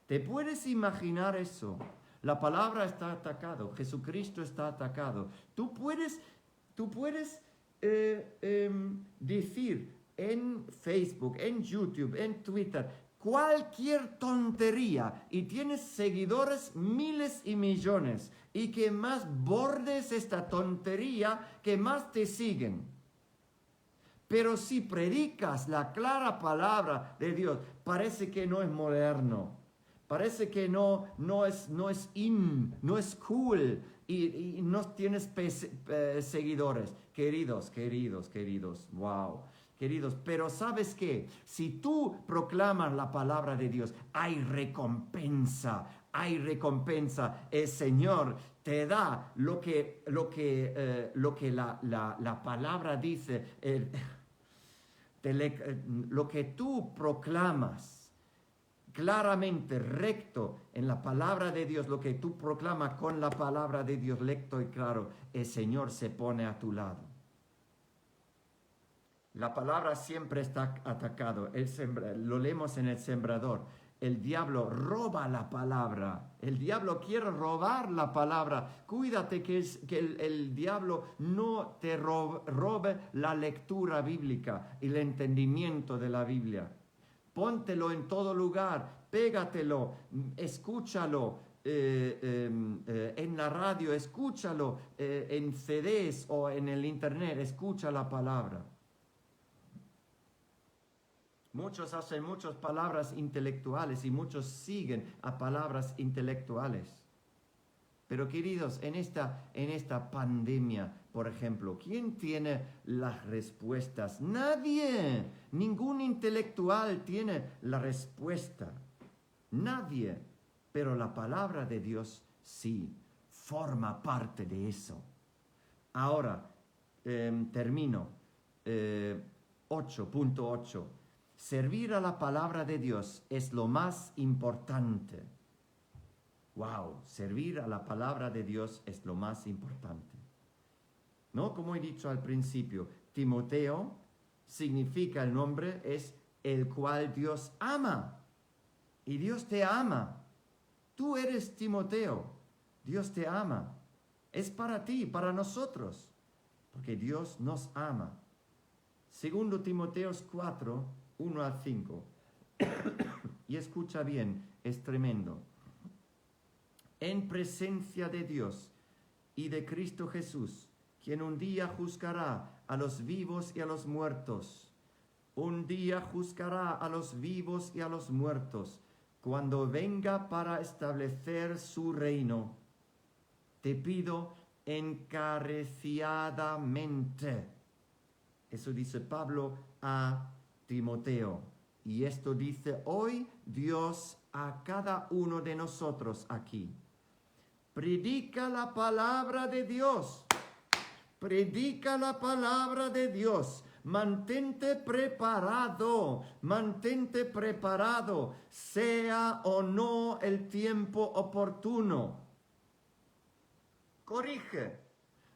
¿Te puedes imaginar eso? La palabra está atacado, Jesucristo está atacado. Tú puedes decir en Facebook, en YouTube, en Twitter, cualquier tontería y tienes seguidores miles y millones, y que más bordes esta tontería, que más te siguen. Pero si predicas la clara palabra de Dios, parece que no es moderno, parece que no es in, no es cool, y no tienes seguidores. Queridos, wow. Queridos, pero ¿sabes qué? Si tú proclamas la palabra de Dios, hay recompensa. El Señor te da lo que la palabra dice, lo que tú proclamas claramente, recto, en la palabra de Dios, lo que tú proclamas con la palabra de Dios, recto y claro, el Señor se pone a tu lado. La palabra siempre está atacado. Lo leemos en el sembrador. El diablo roba la palabra. El diablo quiere robar la palabra. Cuídate que el diablo no te robe la lectura bíblica y el entendimiento de la Biblia. Póntelo en todo lugar, pégatelo, escúchalo en la radio, escúchalo en CDs o en el internet, escucha la palabra. Muchos hacen muchas palabras intelectuales y muchos siguen a palabras intelectuales. Pero queridos, en esta pandemia, por ejemplo, ¿quién tiene las respuestas? Nadie. Ningún intelectual tiene la respuesta. Nadie. Pero la palabra de Dios sí forma parte de eso. Ahora, termino. 8.8. Servir a la palabra de Dios es lo más importante. Wow, servir a la palabra de Dios es lo más importante. ¿No? Como he dicho al principio, Timoteo significa, el nombre es el cual Dios ama. Y Dios te ama. Tú eres Timoteo. Dios te ama. Es para ti, para nosotros. Porque Dios nos ama. Segundo Timoteo 4, 1 al 5. Y escucha bien, es tremendo. En presencia de Dios y de Cristo Jesús, quien un día juzgará a los vivos y a los muertos. Un día juzgará a los vivos y a los muertos, cuando venga para establecer su reino. Te pido encarecidamente. Eso dice Pablo a Timoteo. Y esto dice hoy Dios a cada uno de nosotros aquí. Predica la palabra de Dios. Predica la palabra de Dios. Mantente preparado, sea o no el tiempo oportuno. Corrige,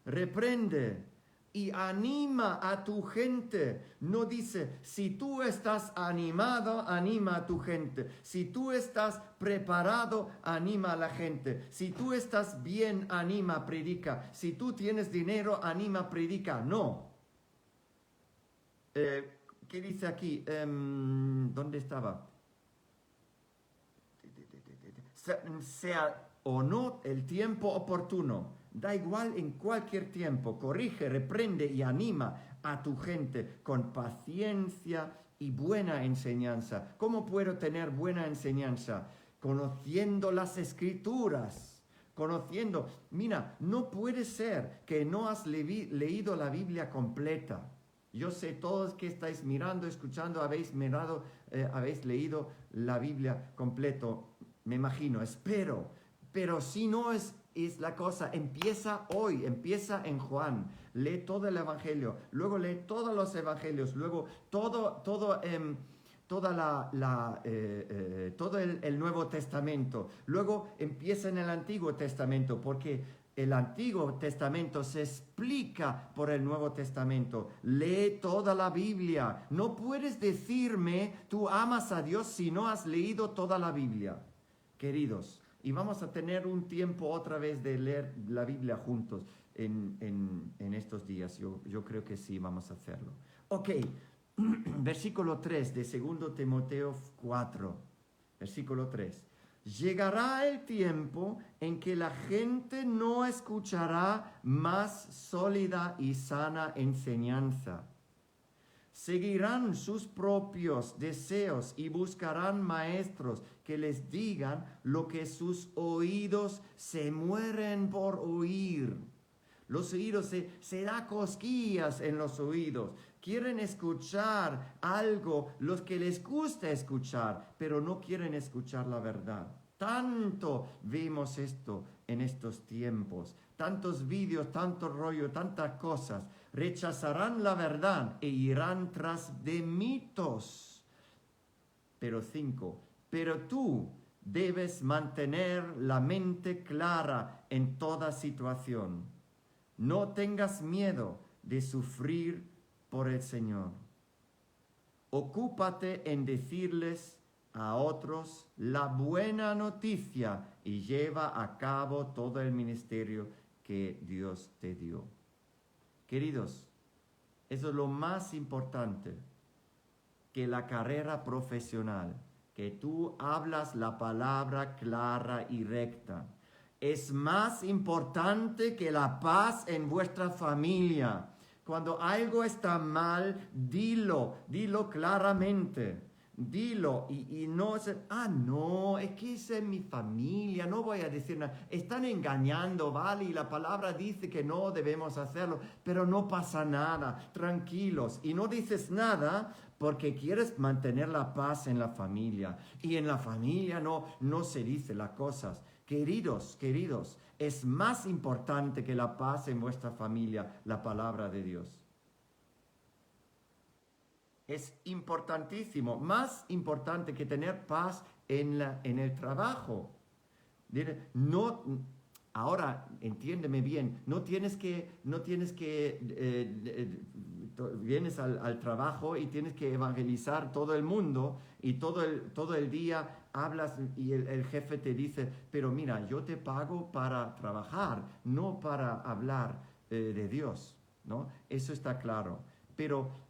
reprende y anima a tu gente. No dice, si tú estás animado, anima a tu gente. Si tú estás preparado, anima a la gente. Si tú estás bien, anima, predica. Si tú tienes dinero, anima, predica. No. ¿Qué dice aquí? ¿Dónde estaba? Sea o no el tiempo oportuno. Da igual en cualquier tiempo. Corrige, reprende y anima a tu gente con paciencia y buena enseñanza. ¿Cómo puedo tener buena enseñanza? Conociendo las Escrituras. Mira, no puede ser que no has leído la Biblia completa. Yo sé, todos que estáis mirando, escuchando, habéis leído la Biblia completo, me imagino, espero. Pero si no es la cosa, empieza hoy, empieza en Juan, lee todo el Evangelio, luego lee todos los Evangelios, luego todo el Nuevo Testamento, luego empieza en el Antiguo Testamento, porque el Antiguo Testamento se explica por el Nuevo Testamento. Lee toda la Biblia. No puedes decirme tú amas a Dios si no has leído toda la Biblia. Queridos, y vamos a tener un tiempo otra vez de leer la Biblia juntos en estos días. Yo creo que sí, vamos a hacerlo. Ok, versículo 3 de 2 Timoteo 4, versículo 3. Llegará el tiempo en que la gente no escuchará más sólida y sana enseñanza. Seguirán sus propios deseos y buscarán maestros que les digan lo que sus oídos se mueren por oír. Los oídos se da cosquillas en los oídos. Quieren escuchar algo, los que les gusta escuchar, pero no quieren escuchar la verdad. Tanto vemos esto en estos tiempos. Tantos vídeos, tanto rollo, tantas cosas. Rechazarán la verdad e irán tras de mitos. Pero 5. Pero tú debes mantener la mente clara en toda situación. No tengas miedo de sufrir por el Señor. Ocúpate en decirles a otros la buena noticia y lleva a cabo todo el ministerio que Dios te dio. Queridos, eso es lo más importante que la carrera profesional, que tú hablas la palabra clara y recta. Es más importante que la paz en vuestra familia. Cuando algo está mal, dilo claramente. Dilo y no es, no, es que es en mi familia, no voy a decir nada. Están engañando, ¿vale? Y la palabra dice que no debemos hacerlo, pero no pasa nada, tranquilos. Y no dices nada porque quieres mantener la paz en la familia. Y en la familia no se dice las cosas. Queridos, es más importante que la paz en vuestra familia, la palabra de Dios. Es importantísimo, más importante que tener paz en el trabajo. No, ahora, entiéndeme bien, no tienes que vienes al trabajo y tienes que evangelizar todo el mundo y todo el día hablas y el jefe te dice, pero mira, yo te pago para trabajar, no para hablar de Dios, ¿no? Eso está claro. Pero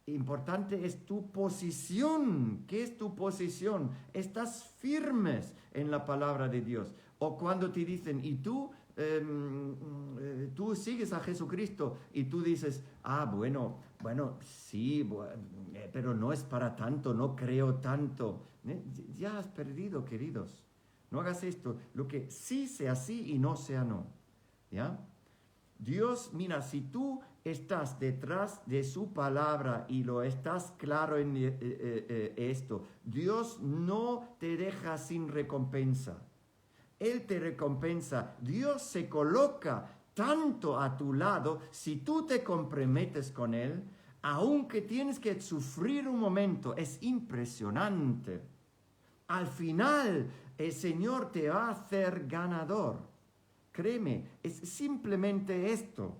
importante es tu posición. ¿Qué es tu posición? ¿Estás firmes en la palabra de Dios? O cuando te dicen, ¿y tú sigues a Jesucristo? Y tú dices, bueno, sí, pero no es para tanto, no creo tanto. Ya has perdido, queridos. No hagas esto. Lo que sí sea sí y no sea no. ¿Ya? Dios, mira, si tú estás detrás de su palabra y lo estás claro en esto, Dios no te deja sin recompensa. Él te recompensa. Dios se coloca tanto a tu lado si tú te comprometes con Él, aunque tienes que sufrir un momento. Es impresionante. Al final, el Señor te va a hacer ganador. Créeme, es simplemente esto.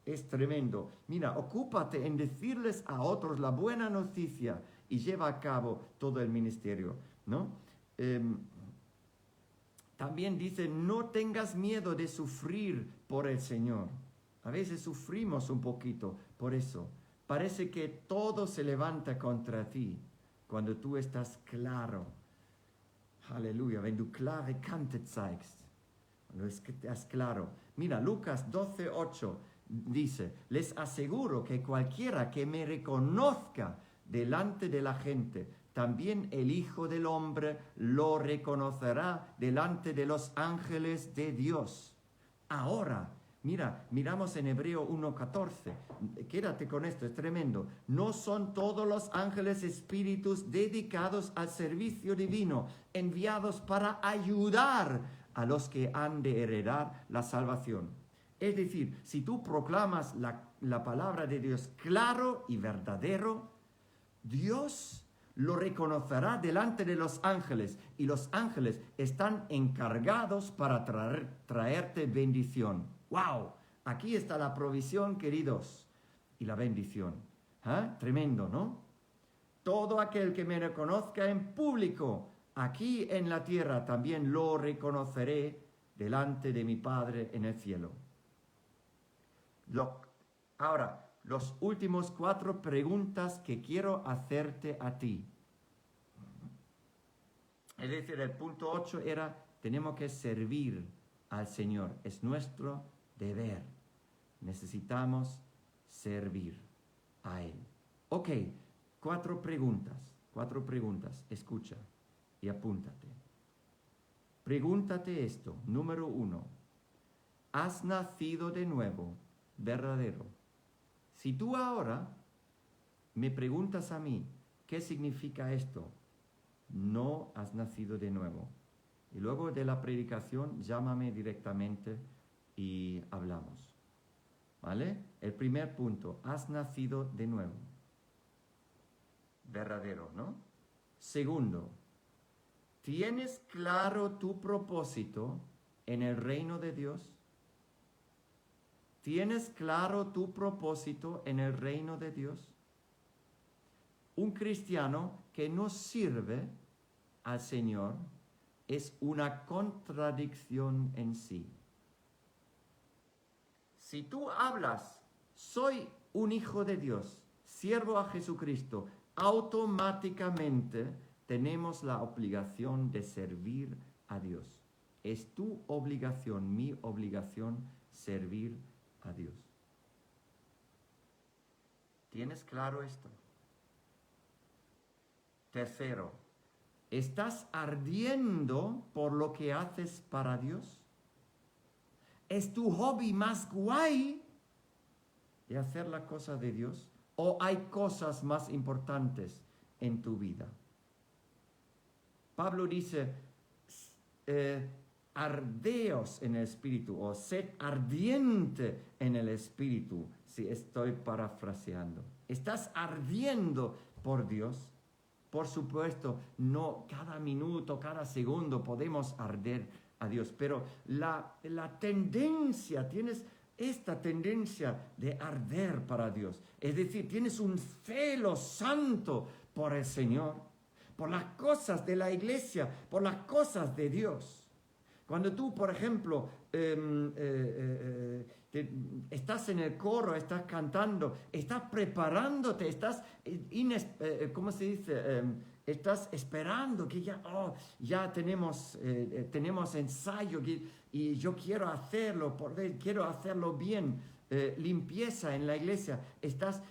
Es tremendo. Mira, ocúpate en decirles a otros la buena noticia y lleva a cabo todo el ministerio, ¿no? También dice, no tengas miedo de sufrir por el Señor. A veces sufrimos un poquito por eso. Parece que todo se levanta contra ti cuando tú estás claro. Aleluya, wenn du klare Kante zeigst. Cuando estás claro. Mira, Lucas 12:8 dice, les aseguro que cualquiera que me reconozca delante de la gente, también el Hijo del Hombre lo reconocerá delante de los ángeles de Dios. Ahora, miramos en Hebreo 1:14. Quédate con esto, es tremendo. ¿No son todos los ángeles espíritus dedicados al servicio divino, enviados para ayudar a los que han de heredar la salvación? Es decir, si tú proclamas la palabra de Dios claro y verdadero, Dios lo reconocerá delante de los ángeles, y los ángeles están encargados para traerte bendición. ¡Wow! Aquí está la provisión, queridos, y la bendición. Tremendo, ¿no? Todo aquel que me reconozca en público, aquí en la tierra también lo reconoceré delante de mi Padre en el cielo. Ahora, los últimos 4 preguntas que quiero hacerte a ti. Es decir, el punto 8 era, tenemos que servir al Señor. Es nuestro deber. Necesitamos servir a Él. Ok, 4 preguntas. 4 preguntas. Escucha y apúntate. Pregúntate esto. Número 1. ¿Has nacido de nuevo? Verdadero. Si tú ahora me preguntas a mí, ¿qué significa esto? No has nacido de nuevo. Y luego de la predicación, llámame directamente y hablamos. ¿Vale? El primer punto, has nacido de nuevo. Verdadero, ¿no? Segundo, ¿tienes claro tu propósito en el reino de Dios? ¿Tienes claro tu propósito en el reino de Dios? Un cristiano que no sirve al Señor es una contradicción en sí. Si tú hablas, soy un hijo de Dios, siervo a Jesucristo, automáticamente tenemos la obligación de servir a Dios. Es tu obligación, mi obligación, servir a Dios. ¿Tienes claro esto? Tercero, ¿estás ardiendo por lo que haces para Dios? ¿Es tu hobby más guay de hacer la cosa de Dios? ¿O hay cosas más importantes en tu vida? Pablo dice, ardeos en el espíritu o sed ardiente en el espíritu, si estoy parafraseando. ¿Estás ardiendo por Dios? Por supuesto, no cada minuto, cada segundo podemos arder a Dios, pero la tendencia, tienes esta tendencia de arder para Dios. Es decir, tienes un celo santo por el Señor, por las cosas de la iglesia, por las cosas de Dios. Cuando tú, por ejemplo, estás en el coro, estás cantando, estás preparándote, estás, ¿cómo se dice? Estás esperando que ya tenemos ensayo y yo quiero hacerlo, quiero hacerlo bien, limpieza en la iglesia. Estás,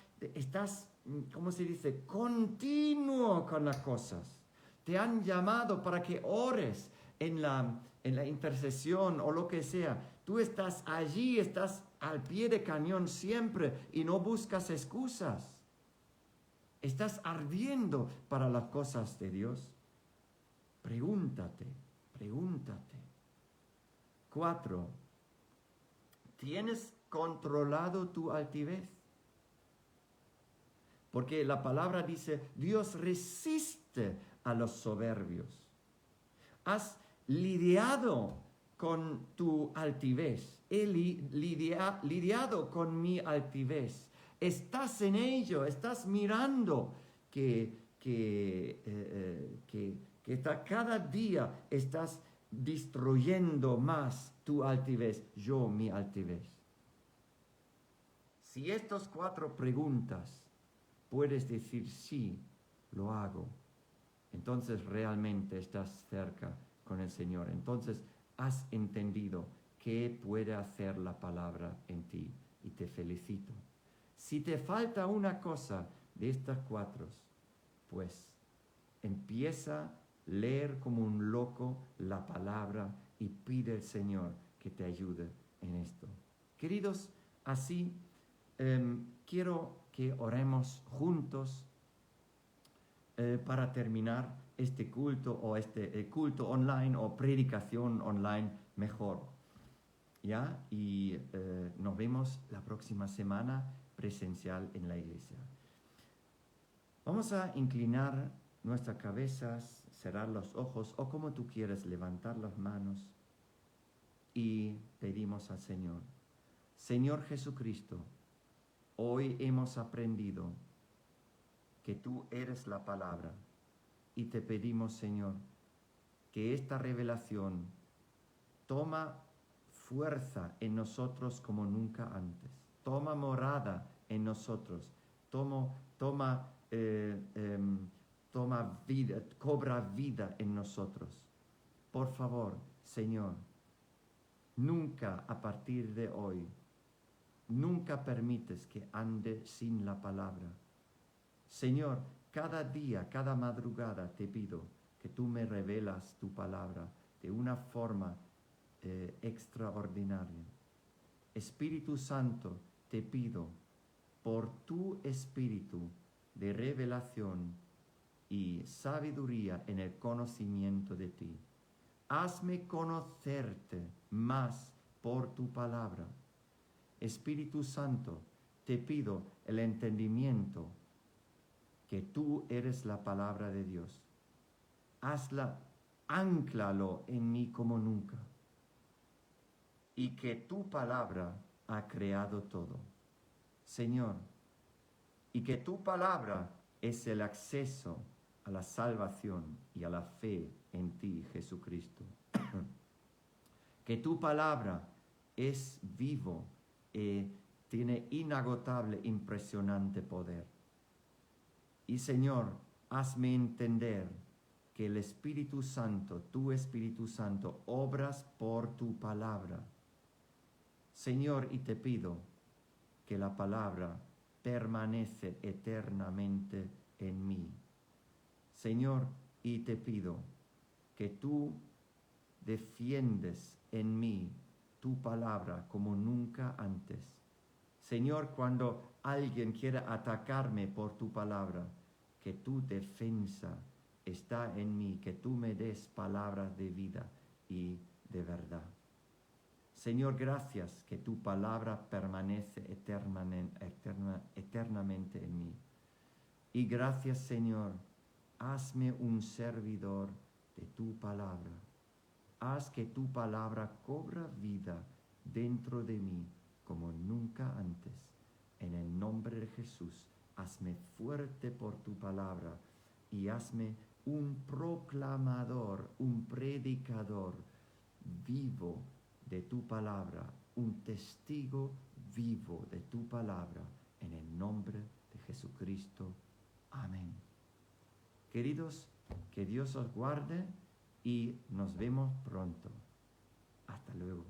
¿cómo se dice? Continuo con las cosas. Te han llamado para que ores en la intercesión o lo que sea. Tú estás allí, estás al pie de cañón siempre y no buscas excusas. ¿Estás ardiendo para las cosas de Dios? Pregúntate. 4. ¿Tienes controlado tu altivez? Porque la palabra dice, Dios resiste a los soberbios. ¿Has lidiado con tu altivez? He lidiado con mi altivez. Estás en ello, estás mirando que cada día estás destruyendo más tu altivez, mi altivez. Si estas 4 preguntas puedes decir sí, lo hago, entonces realmente estás cerca con el Señor. Entonces has entendido qué puede hacer la palabra en ti y te felicito. Si te falta una cosa de estas 4, pues empieza a leer como un loco la palabra y pide al Señor que te ayude en esto. Queridos, así quiero que oremos juntos para terminar este culto o culto online o predicación online mejor. ¿Ya? Y nos vemos la próxima semana presencial en la iglesia. Vamos a inclinar nuestras cabezas, cerrar los ojos o como tú quieras, levantar las manos y pedimos al Señor. Señor Jesucristo, hoy hemos aprendido que tú eres la palabra y te pedimos, Señor, que esta revelación toma fuerza en nosotros como nunca antes. Toma morada en nosotros. Toma vida, cobra vida en nosotros. Por favor, Señor, nunca a partir de hoy, nunca permites que ande sin la palabra. Señor, cada día, cada madrugada te pido que tú me revelas tu palabra de una forma extraordinaria. Espíritu Santo, te pido por tu espíritu de revelación y sabiduría en el conocimiento de ti. Hazme conocerte más por tu palabra. Espíritu Santo, te pido el entendimiento que tú eres la palabra de Dios. Ánclalo en mí como nunca. Y que tu palabra ha creado todo. Señor, y que tu palabra es el acceso a la salvación y a la fe en ti, Jesucristo. Que tu palabra es vivo y tiene inagotable, impresionante poder. Y Señor, hazme entender que el Espíritu Santo, tu Espíritu Santo, obras por tu palabra. Señor, y te pido que la palabra permanece eternamente en mí. Señor, y te pido que tú defiendes en mí tu palabra como nunca antes. Señor, cuando alguien quiera atacarme por tu palabra, que tu defensa está en mí, que tú me des palabras de vida y de verdad. Señor, gracias que tu palabra permanece eternamente en mí. Y gracias, Señor, hazme un servidor de tu palabra. Haz que tu palabra cobra vida dentro de mí como nunca antes. En el nombre de Jesús, hazme fuerte por tu palabra y hazme un proclamador, un predicador vivo de tu palabra, un testigo vivo de tu palabra, en el nombre de Jesucristo. Amén. Queridos, que Dios os guarde y nos vemos pronto. Hasta luego.